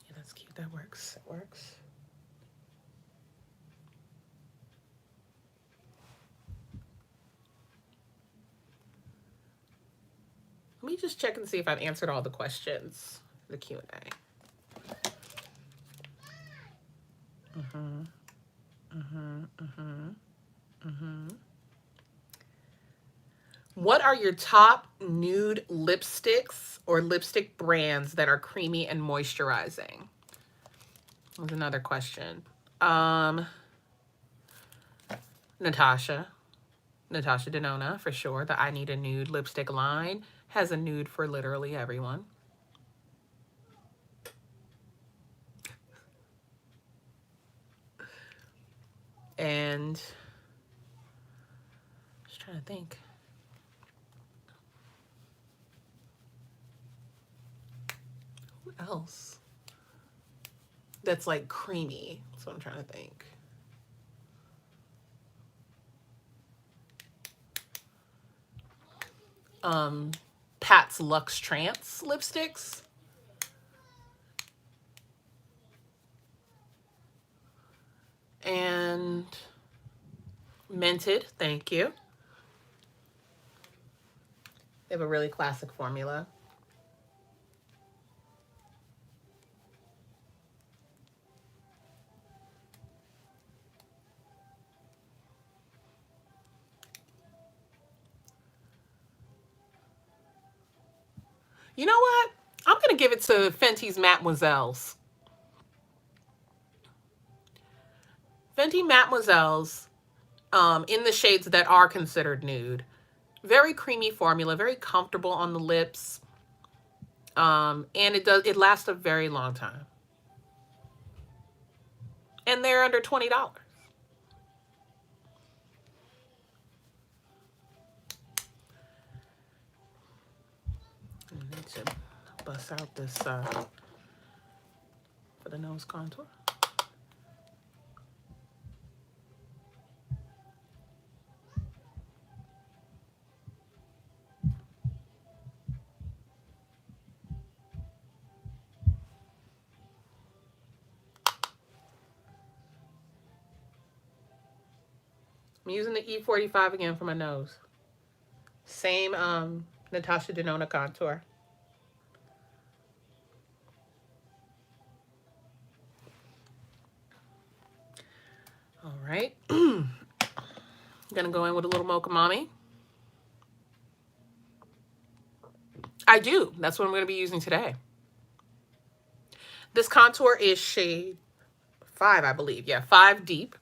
Yeah, that's cute. That works. It works. Let me just check and see if I've answered all the questions. The Q&A. What are your top nude lipsticks or lipstick brands that are creamy and moisturizing? That's another question. Natasha Denona, for sure. The I Need a Nude lipstick line has a nude for literally everyone. And just trying to think. Who else? That's like creamy. That's what I'm trying to think. Pat's Luxe Trance lipsticks. And Mented, thank you. They have a really classic formula. You know what? I'm going to give it to Fenty's Mademoiselles. Fenty Mademoiselles in the shades that are considered nude. Very creamy formula, very comfortable on the lips. And it lasts a very long time. And they're under $20. I need to bust out this for the nose contour. I'm using the E45 again for my nose. Same Natasha Denona contour. All right. I'm gonna go in with a little Mocha Mami. I do. That's what I'm gonna be using today. This contour is shade 5, I believe. Yeah, 5 deep.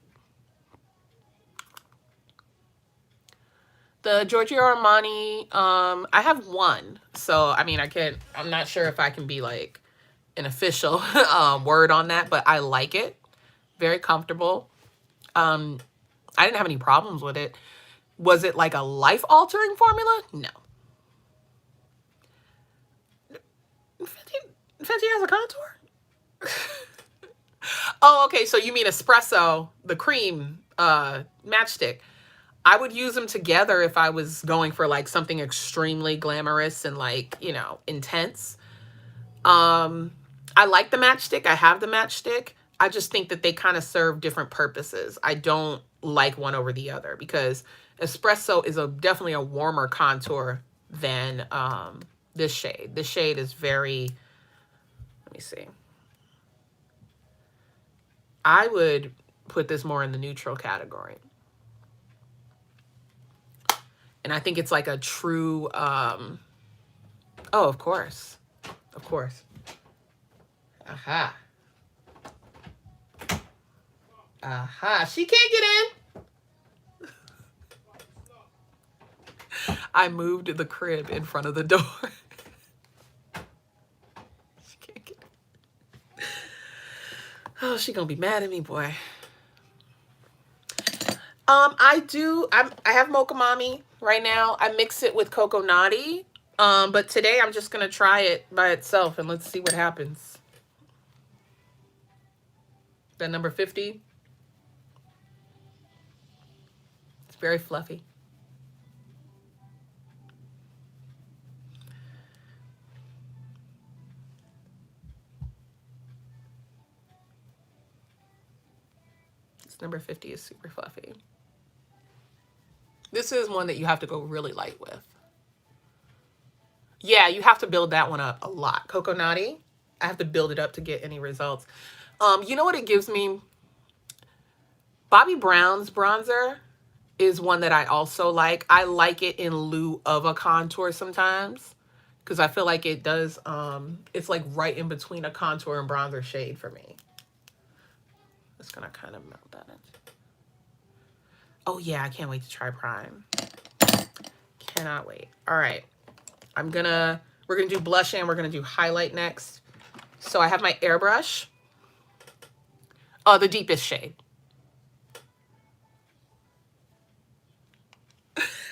The Giorgio Armani, I have one. So, I mean, I'm not sure if I can be like an official word on that, but I like it. Very comfortable. I didn't have any problems with it. Was it like a life-altering formula? No. Fenty has a contour? Oh, okay. So you mean espresso, the cream matchstick. I would use them together if I was going for like something extremely glamorous and like, you know, intense. I like the matchstick. I have the matchstick. I just think that they kind of serve different purposes. I don't like one over the other because espresso is definitely a warmer contour than this shade. This shade is very, let me see. I would put this more in the neutral category. And I think it's like a true, oh, of course. Of course. Aha. Aha. She can't get in. I moved the crib in front of the door. She can't get in. Oh, she gonna be mad at me, boy. I have Mocha Mami right now. I mix it with Coco Naughty. But today I'm just gonna try it by itself and let's see what happens. That number 50. It's very fluffy. This number 50 is super fluffy. This is one that you have to go really light with. Yeah, you have to build that one up a lot. Coco Naughty, I have to build it up to get any results. You know what it gives me? Bobbi Brown's bronzer is one that I also like. I like it in lieu of a contour sometimes because I feel like it does, it's like right in between a contour and bronzer shade for me. just gonna kind of melt that in. Oh yeah, I can't wait to try prime. Cannot wait. All right, we're gonna do blush and we're gonna do highlight next. So I have my airbrush. Oh, the deepest shade.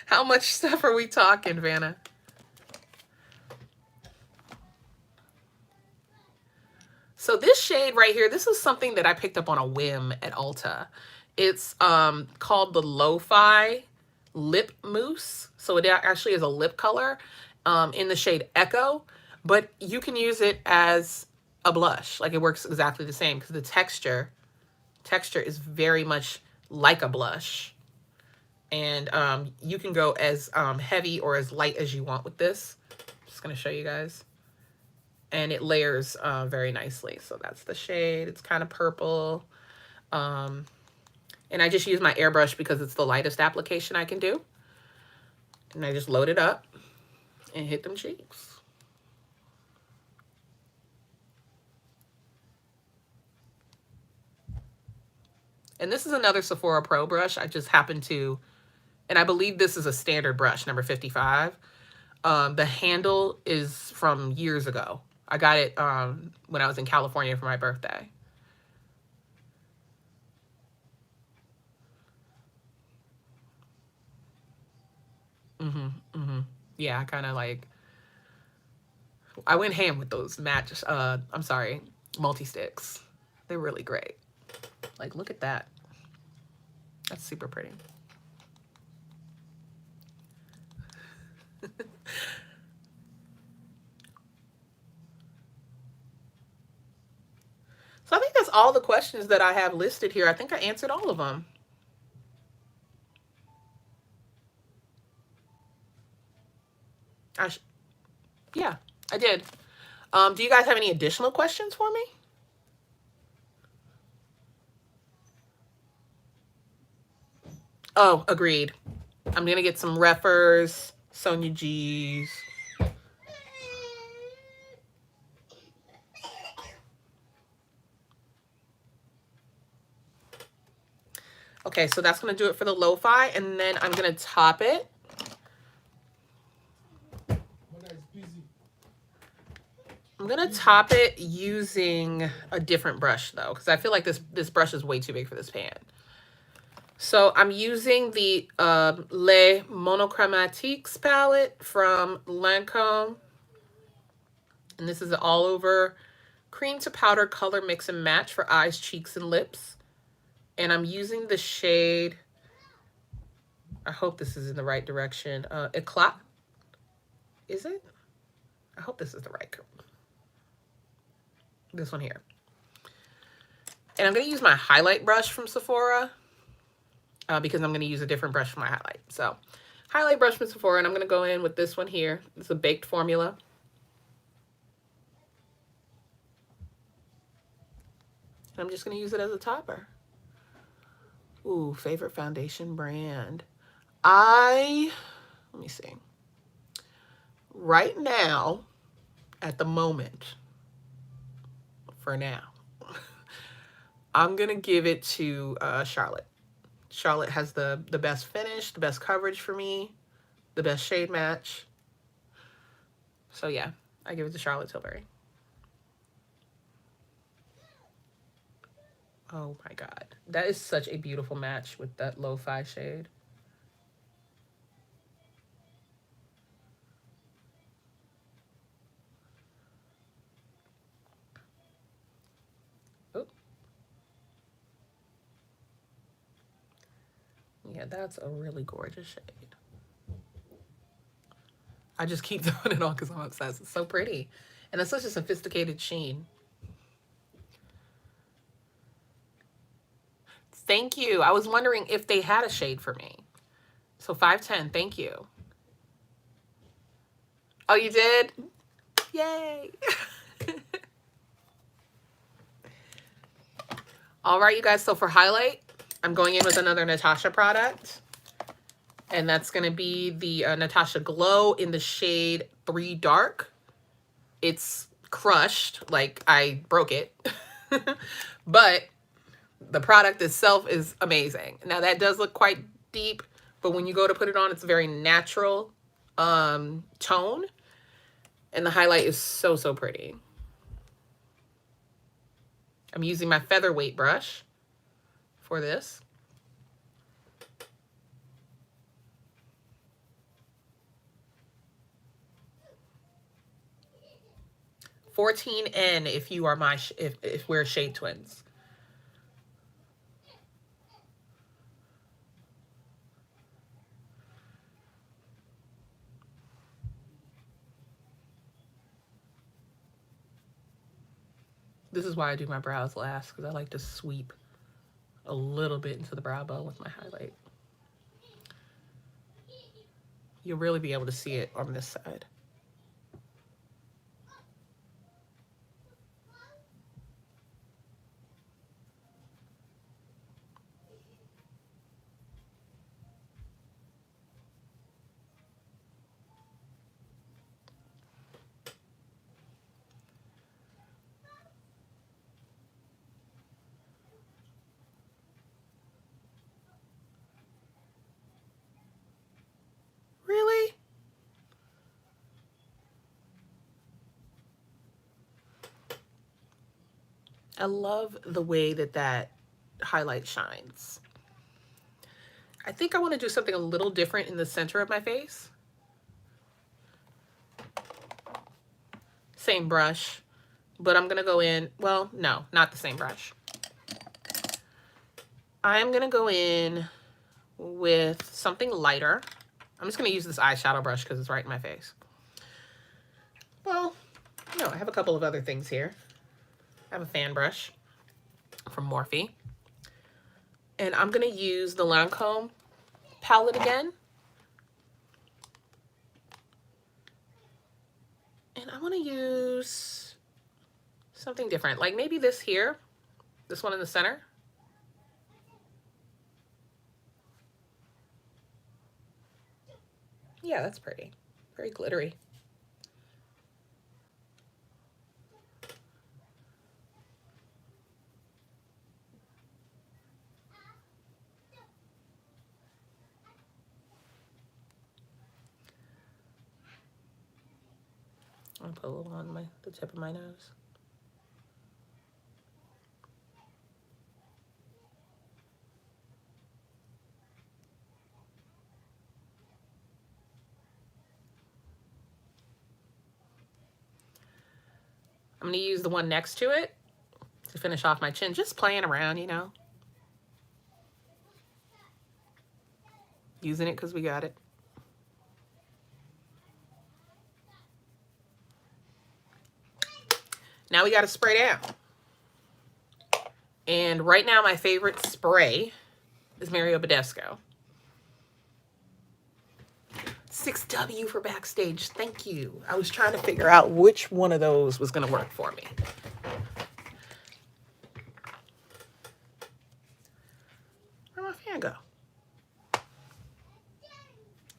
How much stuff are we talking, Vanna? So this shade right here, this is something that I picked up on a whim at Ulta. It's called the Lo-Fi Lip Mousse. So it actually is a lip color in the shade Echo, but you can use it as a blush. Like, it works exactly the same because the texture is very much like a blush. And you can go as heavy or as light as you want with this. I'm just going to show you guys. And it layers very nicely. So that's the shade. It's kind of purple. And I just use my airbrush because it's the lightest application I can do. And I just load it up and hit them cheeks. And this is another Sephora Pro brush. I just happened to, and I believe this is a standard brush, number 55. The handle is from years ago. I got it when I was in California for my birthday. Yeah, I kind of like, I went ham with those match, I'm sorry, multi-sticks. They're really great. Like, look at that. That's super pretty. So I think that's all the questions that I have listed here. I think I answered all of them. Yeah, I did. Do you guys have any additional questions for me? Oh, agreed. I'm going to get some Refers, Sonia G's. Okay, so that's going to do it for the lo-fi, and then I'm going to top it. I'm going to top it using a different brush, though, because I feel like this brush is way too big for this pan. So I'm using the Les Monochromatiques palette from Lancôme. And this is an all-over cream to powder color mix and match for eyes, cheeks, and lips. And I'm using the shade, I hope this is in the right direction, Eclat. Is it? I hope this is the right color. This one here. And I'm going to use my highlight brush from Sephora because I'm going to use a different brush for my highlight. So, highlight brush from Sephora, and I'm going to go in with this one here. It's a baked formula. And I'm just going to use it as a topper. Ooh, favorite foundation brand. Let me see. Right now, at the moment, for now, I'm going to give it to Charlotte. Charlotte has the best finish, the best coverage for me, the best shade match. So yeah, I give it to Charlotte Tilbury. Oh my God. That is such a beautiful match with that lo-fi shade. Oh. Yeah, that's a really gorgeous shade. I just keep throwing it on because I'm obsessed. It's so pretty. And it's such a sophisticated sheen. Thank you. I was wondering if they had a shade for me. So 510, thank you. Oh, you did? Yay. All right, you guys. So for highlight, I'm going in with another Natasha product. And that's going to be the Natasha Glow in the shade 3 Dark. It's crushed, like I broke it. But the product itself is amazing. Now that does look quite deep, but when you go to put it on, it's a very natural tone. And the highlight is so, so pretty. I'm using my featherweight brush for this. $14N if you are my if we're shade twins. This is why I do my brows last, because I like to sweep a little bit into the brow bone with my highlight. You'll really be able to see it on this side. Really? I love the way that that highlight shines. I think I want to do something a little different in the center of my face. Same brush, but I'm going to go in, well, no, not the same brush. I'm going to go in with something lighter. I'm just going to use this eyeshadow brush because it's right in my face. Well, no, I have a couple of other things here. I have a fan brush from Morphe. And I'm going to use the Lancôme palette again. And I want to use something different, like maybe this here, this one in the center. Yeah, that's pretty. Very glittery. I'll put a little on the tip of my nose. I'm going to use the one next to it to finish off my chin. Just playing around, you know. Using it because we got it. Now we got to spray down. And right now my favorite spray is Mario Badescu. 6W for backstage. Thank you. I was trying to figure out which one of those was going to work for me. Where'd my fan go?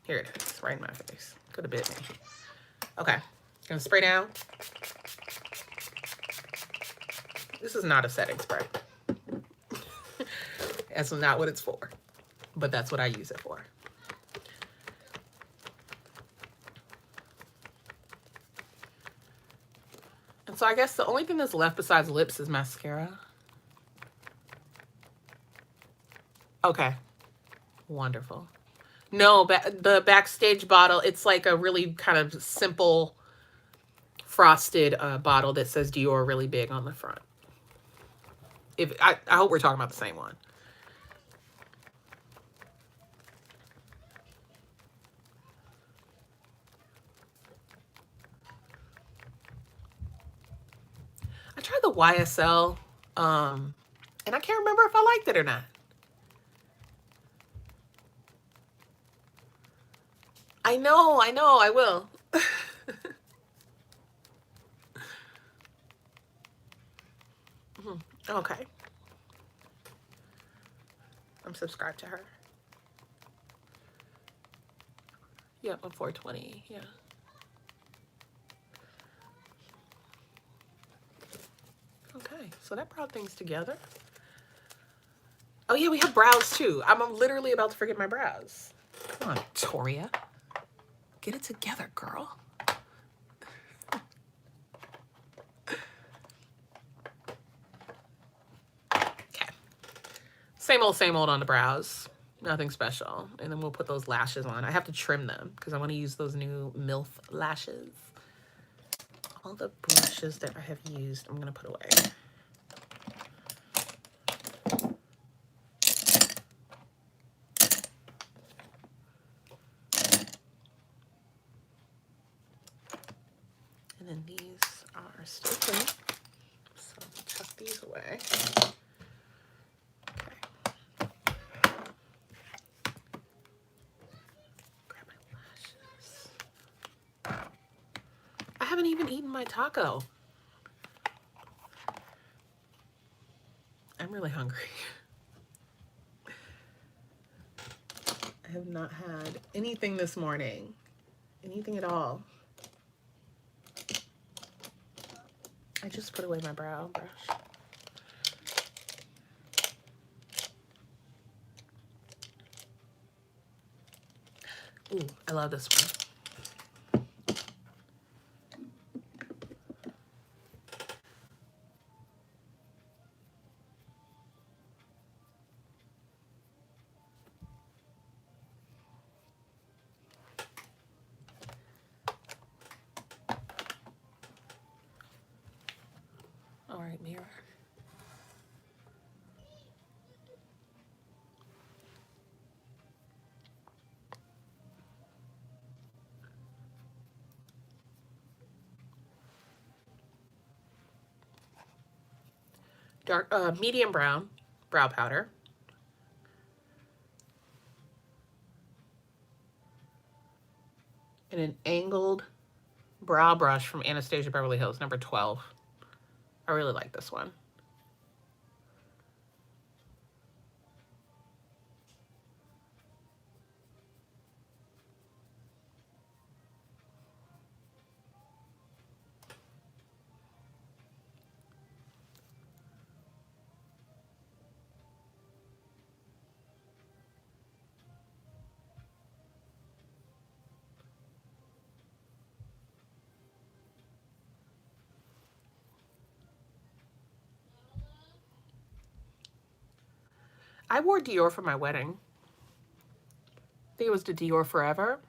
Here it is, right in my face. Could have bit me. Okay, gonna spray down. This is not a setting spray. That's not what it's for, but that's what I use it for. And so I guess the only thing that's left besides lips is mascara. Okay, wonderful. No, the Backstage bottle, it's like a really kind of simple frosted bottle that says Dior really big on the front. I hope we're talking about the same one. I tried the YSL, and I can't remember if I liked it or not. I know, I will. Okay. I'm subscribed to her. Yep, I'm 420, yeah. Okay, so that brought things together. Oh yeah, we have brows too. I'm literally about to forget my brows. Come on, Victoria. Get it together, girl. Okay. Same old on the brows. Nothing special. And then we'll put those lashes on. I have to trim them because I want to use those new MILF lashes. All the brushes that I have used, I'm going to put away. And then these are still clean. So I'll chuck these away. I haven't even eaten my taco. I'm really hungry. I have not had anything this morning. Anything at all. I just put away my brow brush. Ooh, I love this one. All right, mirror. Dark, medium brown brow powder. And an angled brow brush from Anastasia Beverly Hills, number 12. I really like this one. I wore Dior for my wedding. I think it was the Dior Forever.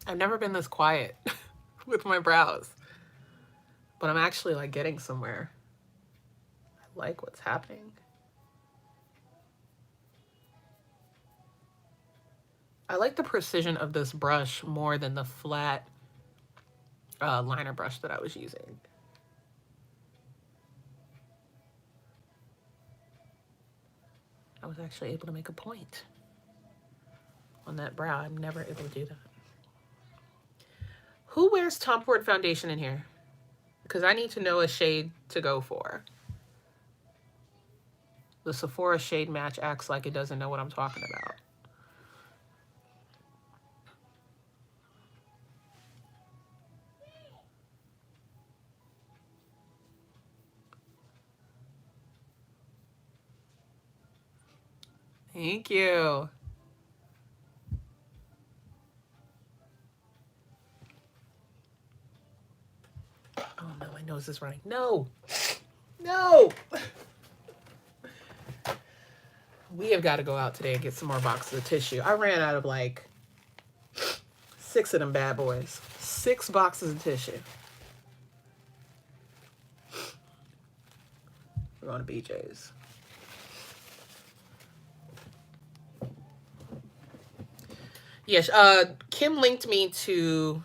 I've never been this quiet with my brows, but I'm actually like getting somewhere. I like what's happening. I like the precision of this brush more than the flat liner brush that I was using. I was actually able to make a point on that brow. I'm never able to do that. Who wears Tom Ford foundation in here? Because I need to know a shade to go for. The Sephora shade match acts like it doesn't know what I'm talking about. Thank you. Oh no, my nose is running. No, no. We have got to go out today and get some more boxes of tissue. I ran out of like 6 of them bad boys. 6 boxes of tissue. We're going to BJ's. Yes, Kim linked me to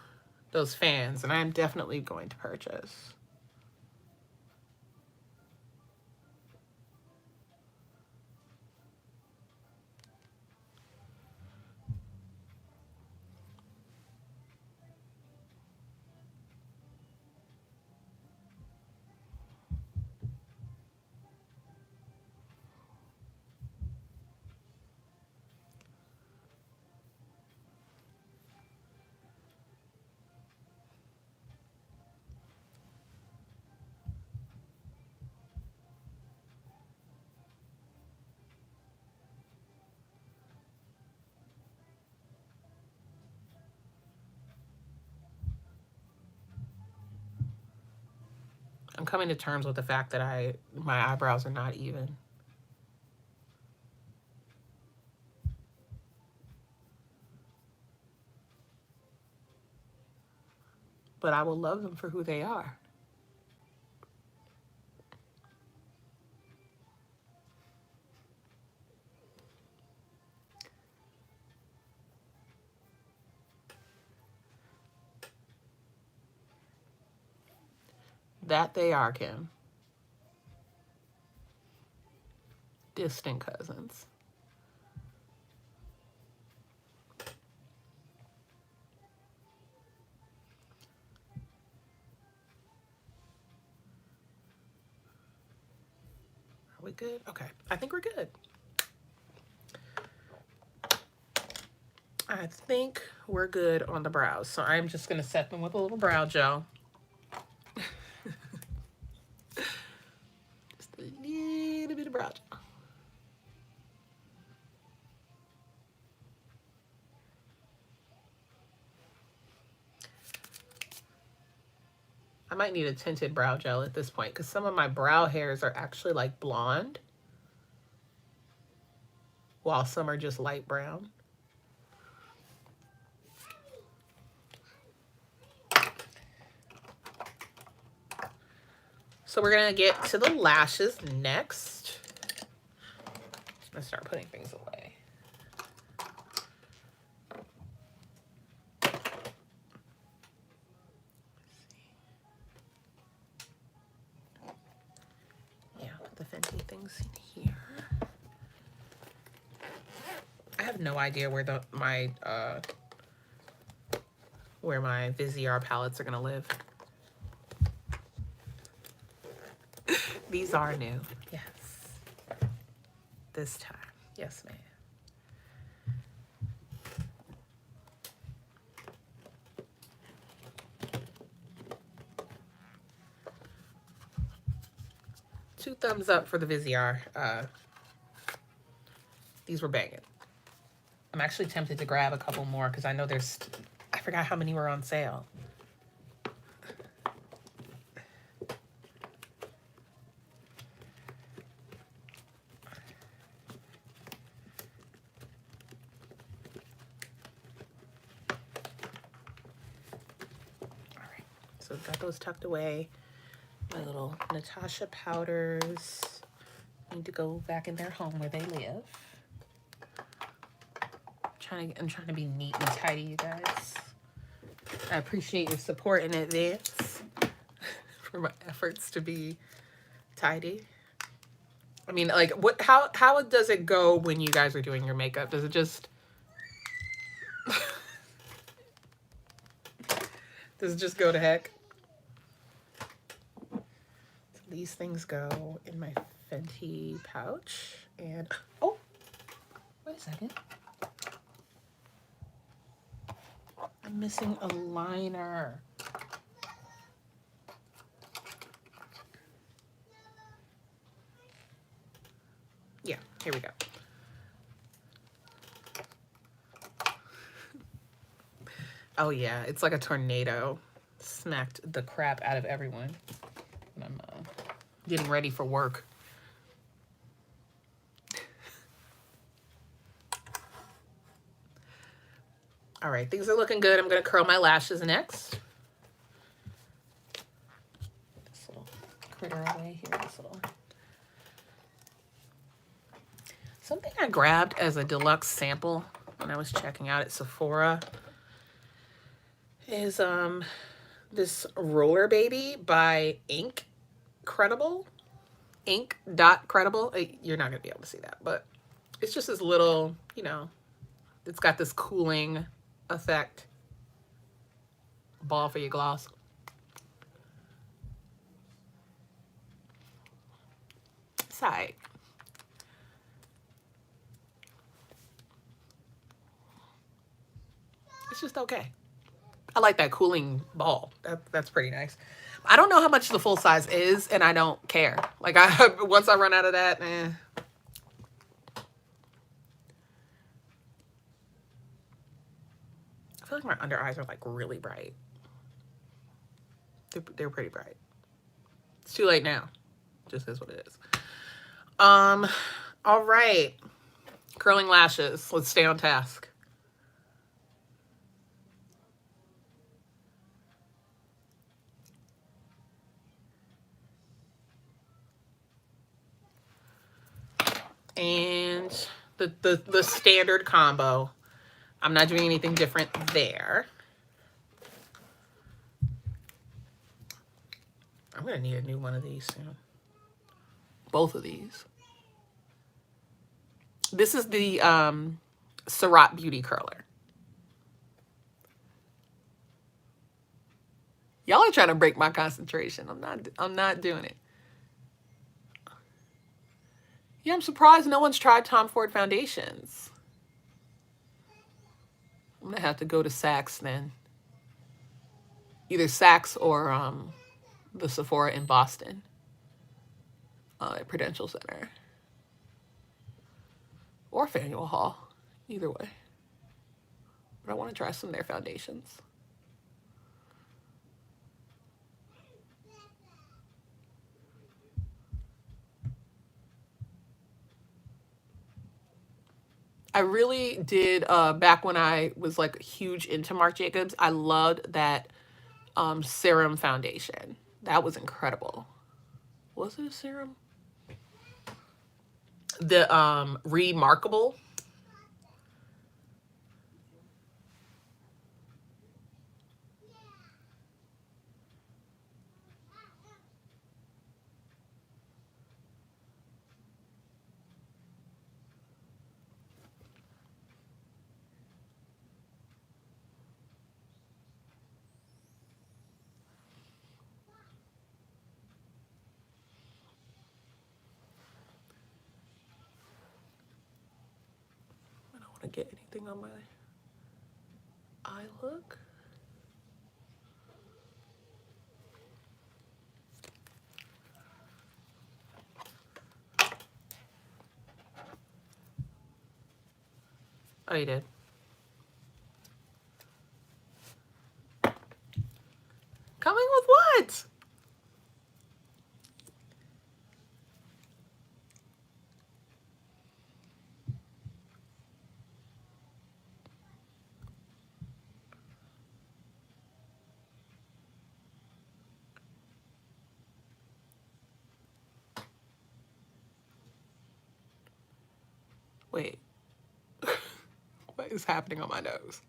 those fans, and I'm definitely going to purchase. I'm coming to terms with the fact that my eyebrows are not even. But I will love them for who they are. That they are, Kim. Distant cousins. Are we good? Okay, I think we're good. I think we're good on the brows. So I'm just going to set them with a little brow gel. Just a little bit of brow gel. I might need a tinted brow gel at this point because some of my brow hairs are actually like blonde, while some are just light brown. So we're gonna get to the lashes next. I'm gonna start putting things away. Yeah, put the Fenty things in here. I have no idea where my Viseart palettes are gonna live. These are new. Yes. This time. Yes, ma'am. Two thumbs up for the Viseart. These were banging. I'm actually tempted to grab a couple more because I know I forgot how many were on sale. So got those tucked away. My little Natasha powders need to go back in their home where they live. I'm trying to be neat and tidy, you guys. I appreciate your support in advance for my efforts to be tidy. I mean, like, how does it go when you guys are doing your makeup? Does it just go to heck? So these things go in my Fenty pouch. And, oh, wait a second. I'm missing a liner. Yeah, here we go. Oh yeah, it's like a tornado. Smacked the crap out of everyone. And I'm getting ready for work. All right, things are looking good. I'm gonna curl my lashes next. put her away here. This little. Something I grabbed as a deluxe sample when I was checking out at Sephora is this Roller Baby by Incredible. Ink.credible. You're not gonna be able to see that, but it's just this little, you know, it's got this cooling effect ball for your gloss. It's all right. It's just okay. I like that cooling ball. That's pretty nice. I don't know how much the full size is, and I don't care. Like, once I run out of that, I feel like my under eyes are like really bright. They're pretty bright. It's too late now. Just is what it is. All right. Curling lashes. Let's stay on task. And the standard combo. I'm not doing anything different there. I'm gonna need a new one of these soon. Both of these. This is the Viseart Beauty Curler. Y'all are trying to break my concentration. I'm not doing it. Yeah, I'm surprised no one's tried Tom Ford foundations. I'm gonna have to go to Saks then. Either Saks or the Sephora in Boston at Prudential Center. Or Faneuil Hall, either way. But I want to try some of their foundations. I really did, back when I was like huge into Marc Jacobs, I loved that serum foundation. That was incredible. Was it a serum? The Remarkable. Get anything on my eye look. Oh, you did. Coming with what? Wait. What is happening on my nose?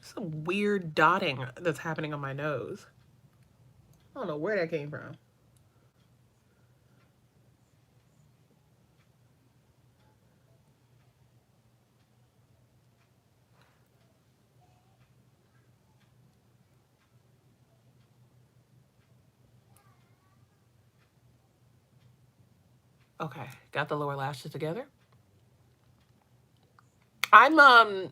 Some weird dotting that's happening on my nose. I don't know where that came from. Okay, got the lower lashes together. I'm oh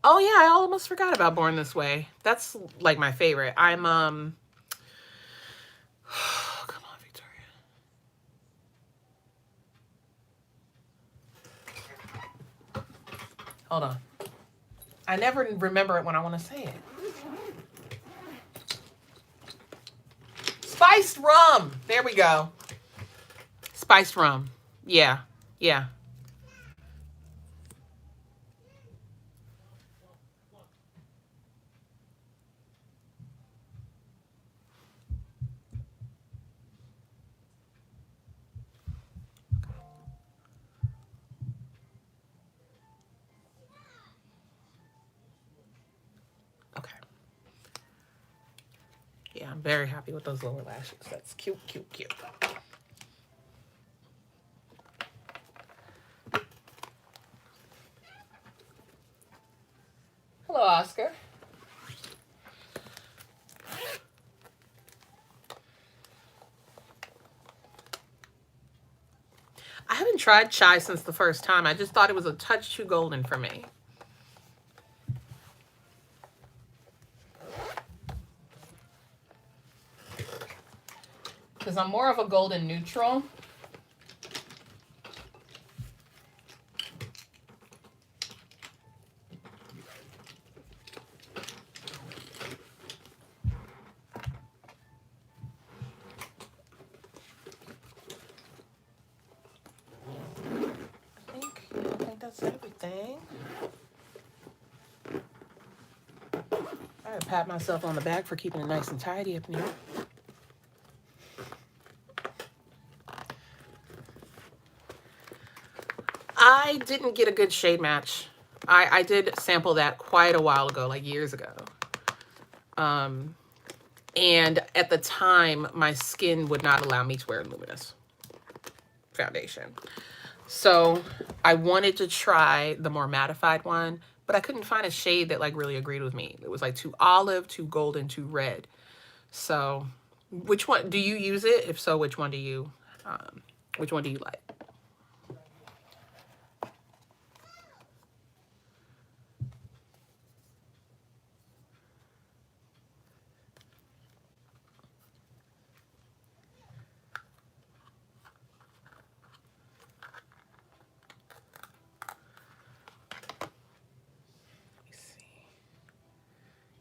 yeah, I almost forgot about Born This Way. That's like my favorite. I'm come on, Victoria. Hold on. I never remember it when I want to say it. Spiced rum. There we go. Spiced rum. Yeah. Yeah. Yeah, I'm very happy with those lower lashes. That's cute, cute, cute. Hello, Oscar. I haven't tried chai since the first time. I just thought it was a touch too golden for me. Because I'm more of a golden neutral. I think that's everything. I gotta pat myself on the back for keeping it nice and tidy up here. I didn't get a good shade match. I did sample that quite a while ago, like years ago. And at the time, my skin would not allow me to wear luminous foundation. So I wanted to try the more mattified one, but I couldn't find a shade that like really agreed with me. It was like too olive, too golden, too red. So which one do you use it? If so, which one do you like?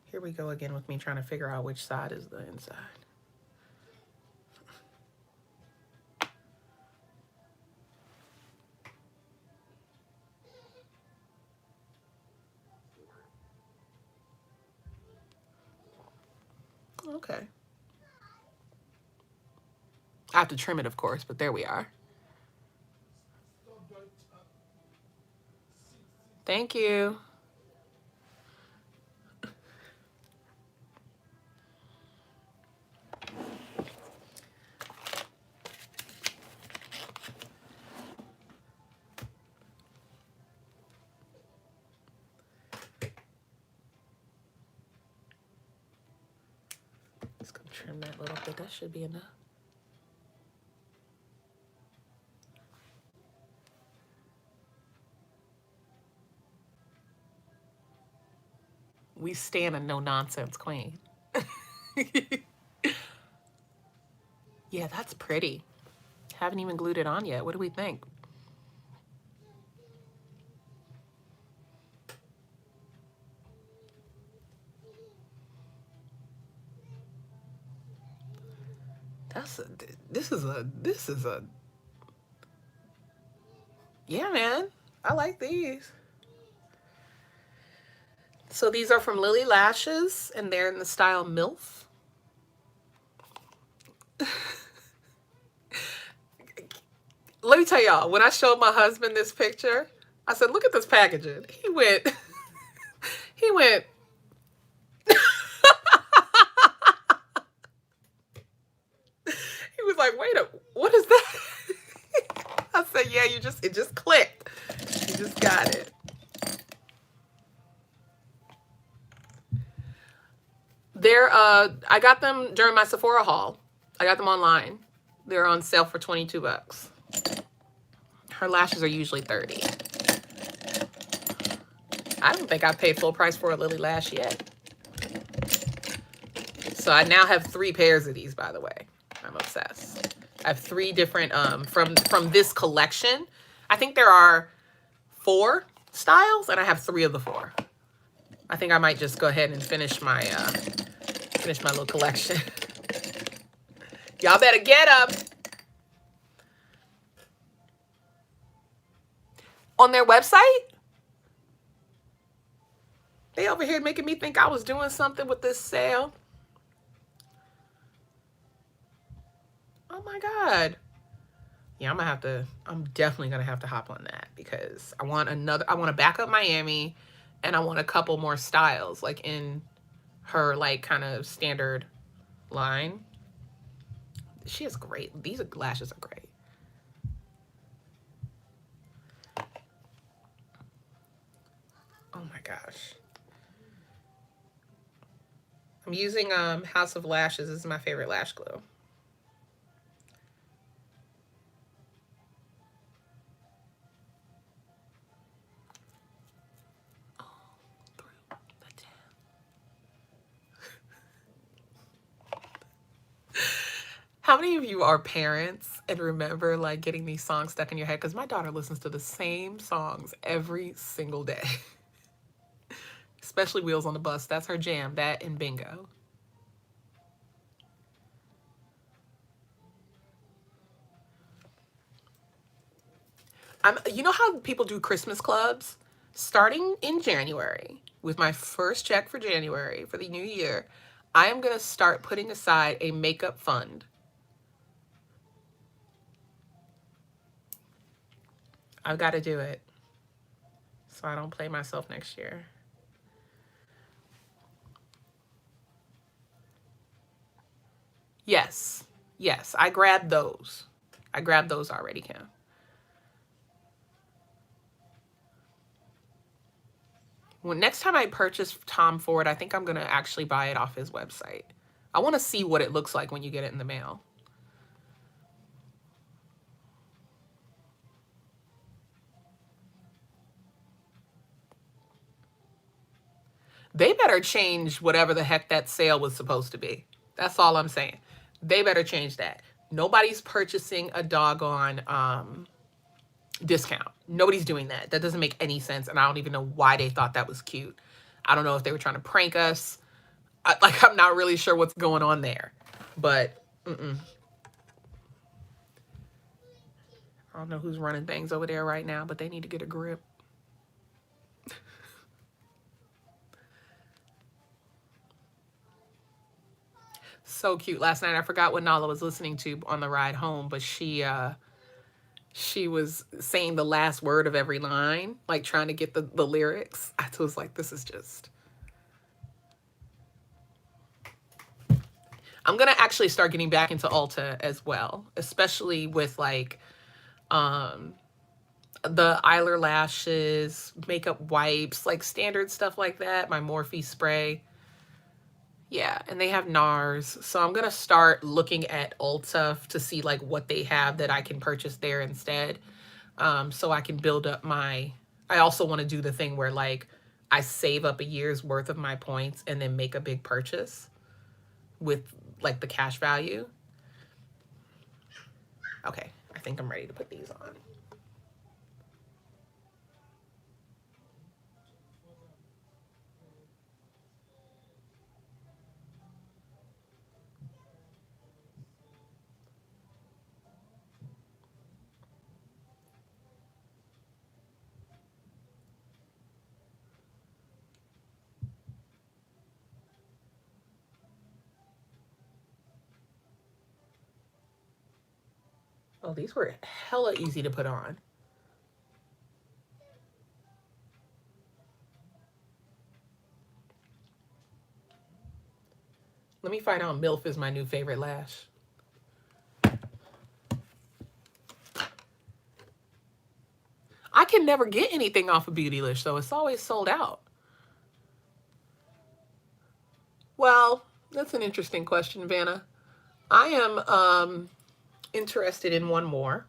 Here we go again with me trying to figure out which side is the inside. Okay. I have to trim it, of course, but there we are. Thank you. Just gonna trim that little bit. That should be enough. We stand a no-nonsense queen. Yeah, that's pretty. Haven't even glued it on yet. What do we think? This is a, yeah, man. I like these. So these are from Lily Lashes, and they're in the style MILF. Let me tell y'all, when I showed my husband this picture, I said, look at this packaging. He went, he went, he was like, wait a, what is that? I said, yeah, it just clicked. You just got it. I got them during my Sephora haul. I got them online. They're on sale for $22. Her lashes are usually $30. I don't think I've paid full price for a Lily Lash yet. So I now have 3 pairs of these, by the way. I'm obsessed. I have 3 different, from this collection. I think there are 4 styles, and I have 3 of the 4. I think I might just go ahead and finish my little collection. Y'all better get them. On their website? They over here making me think I was doing something with this sale. Oh my God. Yeah, I'm definitely gonna have to hop on that because I want to back up Miami, and I want a couple more styles like in her like kind of standard line. She is great. These lashes are great. Oh my gosh. I'm using House of Lashes. This is my favorite lash glue. How many of you are parents and remember like getting these songs stuck in your head? Because my daughter listens to the same songs every single day. Especially Wheels on the Bus. That's her jam. That and Bingo. You know how people do Christmas clubs? Starting in January, with my first check for January for the new year, I am going to start putting aside a makeup fund. I've got to do it so I don't play myself next year. Yes. Yes, I grabbed those. I grabbed those already, Kim. When next time I purchase Tom Ford, I think I'm going to actually buy it off his website. I want to see what it looks like when you get it in the mail. They better change whatever the heck that sale was supposed to be. That's all I'm saying. They better change that. Nobody's purchasing a doggone discount. Nobody's doing that. That doesn't make any sense. And I don't even know why they thought that was cute. I don't know if they were trying to prank us. I'm not really sure what's going on there. But, I don't know who's running things over there right now, but they need to get a grip. So cute. Last night, I forgot what Nala was listening to on the ride home, but she was saying the last word of every line, like trying to get the lyrics. I was like, this is just... I'm going to actually start getting back into Ulta as well, especially with like the eyeliner lashes, makeup wipes, like standard stuff like that, my Morphe spray. Yeah, and they have NARS. So I'm going to start looking at Ulta to see like what they have that I can purchase there instead. So I can build up my... I also want to do the thing where like I save up a year's worth of my points and then make a big purchase with like the cash value. Okay, I think I'm ready to put these on. Oh, these were hella easy to put on. Let me find out MILF is my new favorite lash. I can never get anything off of Beautylish, though. It's always sold out. Well, that's an interesting question, Vanna. I am interested in one more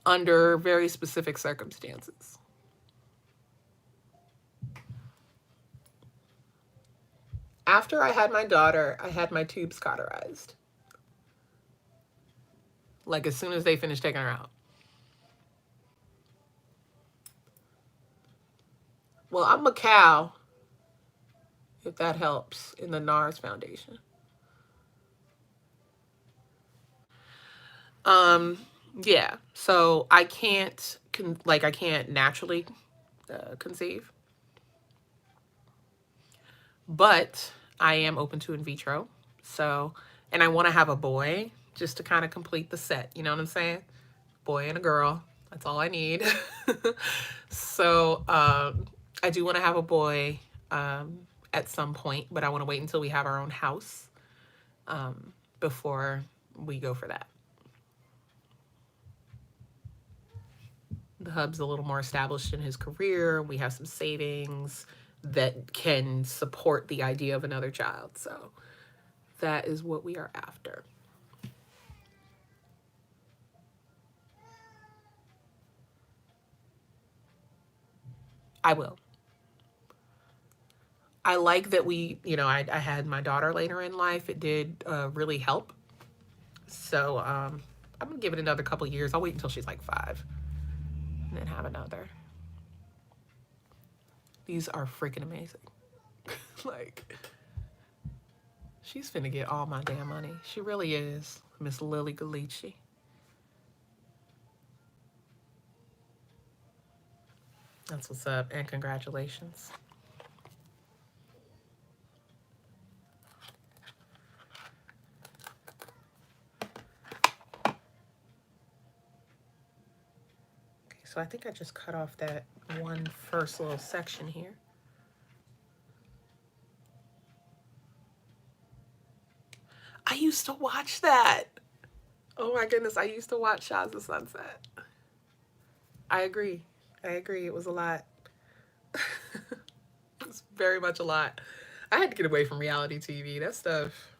under very specific circumstances. After I had my daughter, I had my tubes cauterized. Like as soon as they finished taking her out. Well, I'm a cow, if that helps, in the NARS foundation. Yeah, so I can't, I can't naturally conceive. But I am open to in vitro. So, and I want to have a boy just to kind of complete the set. You know what I'm saying? Boy and a girl. That's all I need. So, I do want to have a boy. at some point, but I want to wait until we have our own house before we go for that. The hub's a little more established in his career. We have some savings that can support the idea of another child. So that is what we are after. I will. I like that we, you know, I had my daughter later in life. It did really help. So I'm going to give it another couple years. I'll wait until she's like 5 and then have another. These are freaking amazing. Like, she's finna get all my damn money. She really is, Miss Lily Galici. That's what's up, and congratulations. So I think I just cut off that one first little section here. I used to watch that. Oh my goodness, I used to watch Shahs of Sunset. I agree. I agree. It was a lot. It was very much a lot. I had to get away from reality TV. That stuff,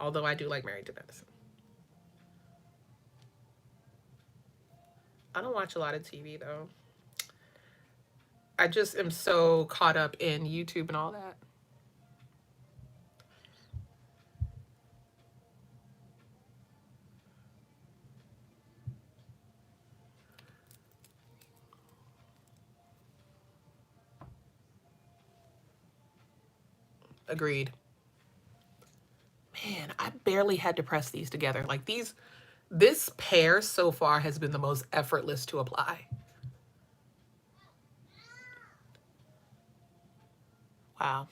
although I do like Married to Medicine. I don't watch a lot of TV though. I just am so caught up in YouTube and all that. Agreed. Man, I barely had to press these together. Like this pair so far has been the most effortless to apply. Wow.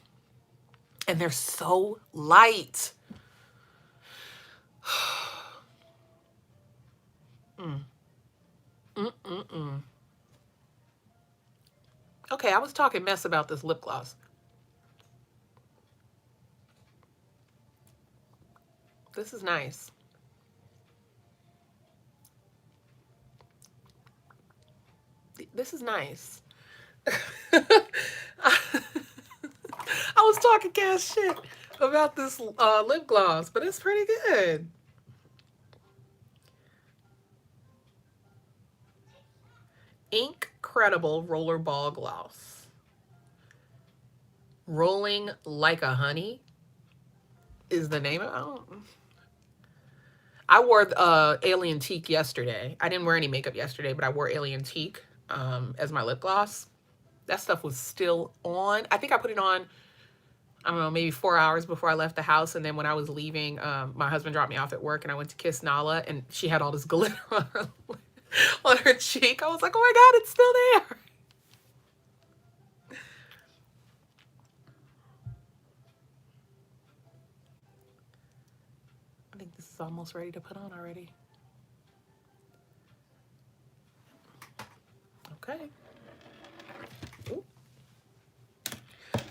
And they're so light. Okay, I was talking mess about this lip gloss. This is nice. This is nice. I was talking cash shit about this lip gloss, but it's pretty good. Incredible rollerball gloss. Rolling Like a Honey is the name of it. I wore Alien Teak yesterday. I didn't wear any makeup yesterday, but I wore Alien Teak as my lip gloss. That stuff was still on. I think I put it on, I don't know, maybe 4 hours before I left the house. And then when I was leaving, my husband dropped me off at work and I went to kiss Nala and she had all this glitter on her cheek. I was like, oh my God, it's still there. I think this is almost ready to put on already. Okay. Ooh.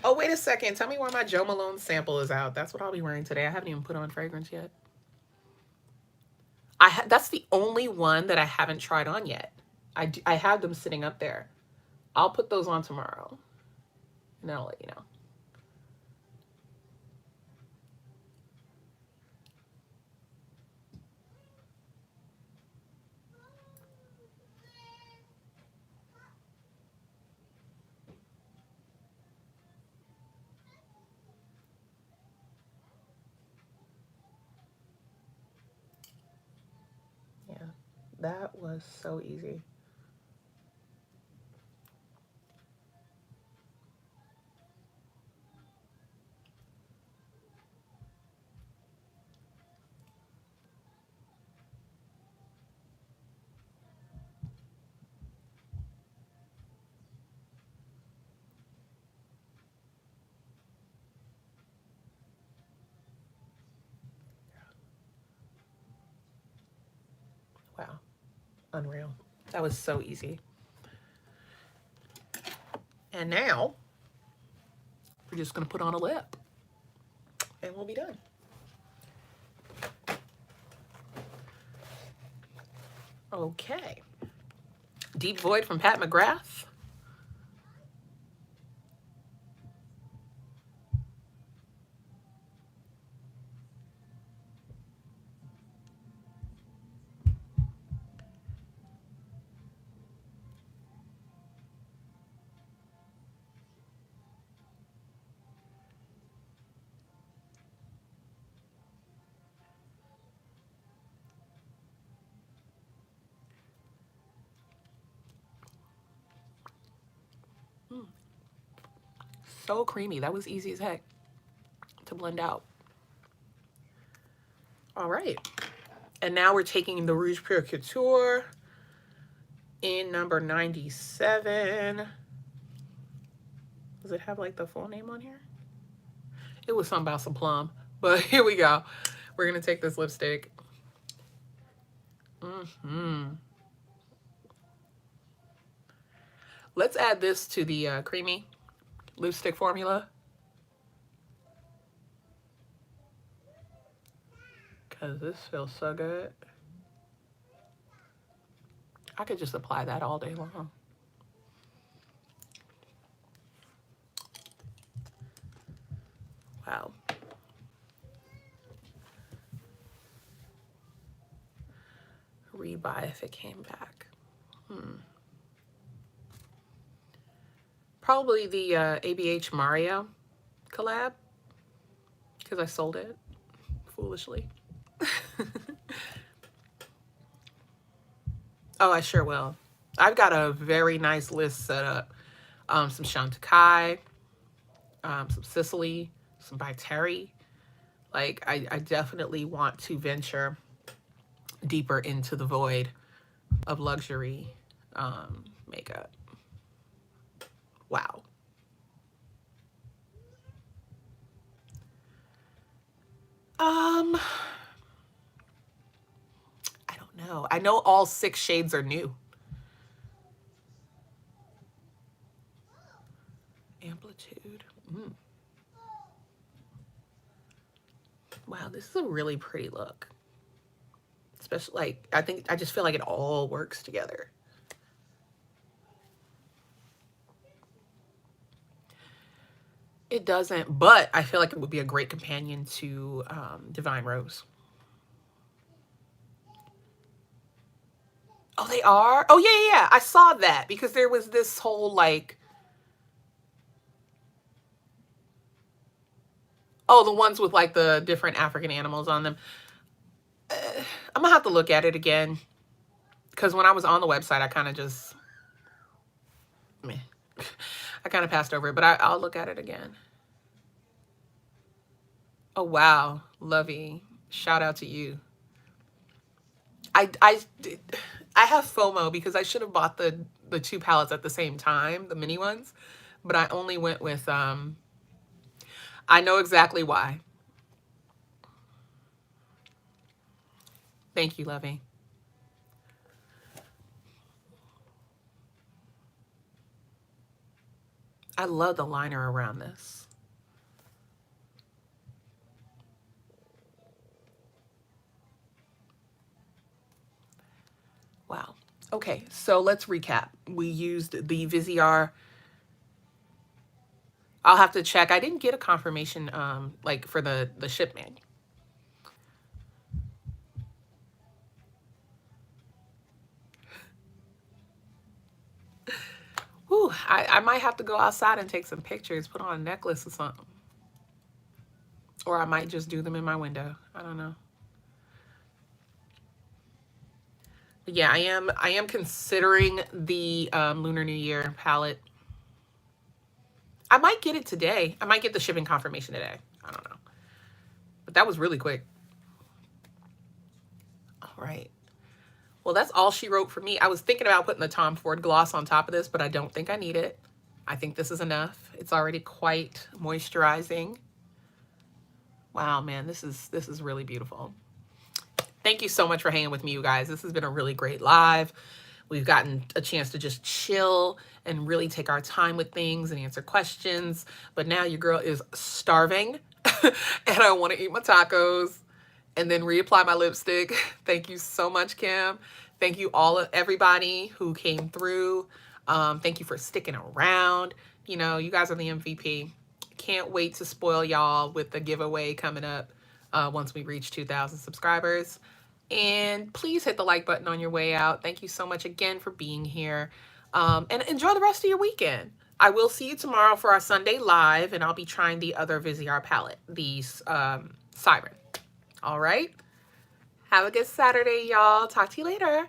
Oh, wait a second. Tell me why my Jo Malone sample is out. That's what I'll be wearing today. I haven't even put on fragrance yet. That's the only one that I haven't tried on yet. I have them sitting up there. I'll put those on tomorrow. And I'll let you know. That was so easy. Wow. Unreal. That was so easy. And now We're just gonna put on a lip and we'll be done. Okay. Deep Void from Pat McGrath. So creamy. That was easy as heck to blend out. All right. And now we're taking the Rouge Pure Couture in number 97. Does it have like the full name on here? It was something about some plum, but here we go. We're gonna take this lipstick. Let's add this to the creamy lipstick formula. Cause this feels so good. I could just apply that all day long. Wow. Rebuy if it came back. Probably the ABH Mario collab, because I sold it foolishly. Oh, I sure will. I've got a very nice list set up. Some Chantecaille, some Sicily, some by Terry. Like, I definitely want to venture deeper into the void of luxury makeup. Wow. I don't know. I know all 6 shades are new. Amplitude. Wow, this is a really pretty look. Especially, like, I just feel like it all works together. It doesn't, but I feel like it would be a great companion to Divine Rose. Oh, they are? Oh, yeah. I saw that because there was this whole, like... Oh, the ones with, like, the different African animals on them. I'm going to have to look at it again. Because when I was on the website, I kind of just... Meh. I kind of passed over it, but I'll look at it again. Oh, wow. Lovey. Shout out to you. I have FOMO because I should have bought the 2 palettes at the same time, the mini ones, but I only went with, I know exactly why. Thank you, Lovey. I love the liner around this. Wow. Okay, so let's recap. We used the Viseart. I'll have to check. I didn't get a confirmation like for the shipment. Whew, I might have to go outside and take some pictures, put on a necklace or something. Or I might just do them in my window. I don't know. But yeah, I am considering the Lunar New Year palette. I might get it today. I might get the shipping confirmation today. I don't know. But that was really quick. All right. Well, that's all she wrote for me. I was thinking about putting the Tom Ford gloss on top of this, but I don't think I need it. I think this is enough. It's already quite moisturizing. Wow, man, this is really beautiful. Thank you so much for hanging with me, you guys. This has been a really great live. We've gotten a chance to just chill and really take our time with things and answer questions. But now your girl is starving and I want to eat my tacos and then reapply my lipstick. Thank you so much, Kim. Thank you everybody who came through. Thank you for sticking around. You know, you guys are the MVP. Can't wait to spoil y'all with the giveaway coming up once we reach 2,000 subscribers. And please hit the like button on your way out. Thank you so much again for being here. And enjoy the rest of your weekend. I will see you tomorrow for our Sunday live, and I'll be trying the other Viseart palette, the Siren. All right? Have a good Saturday, y'all. Talk to you later.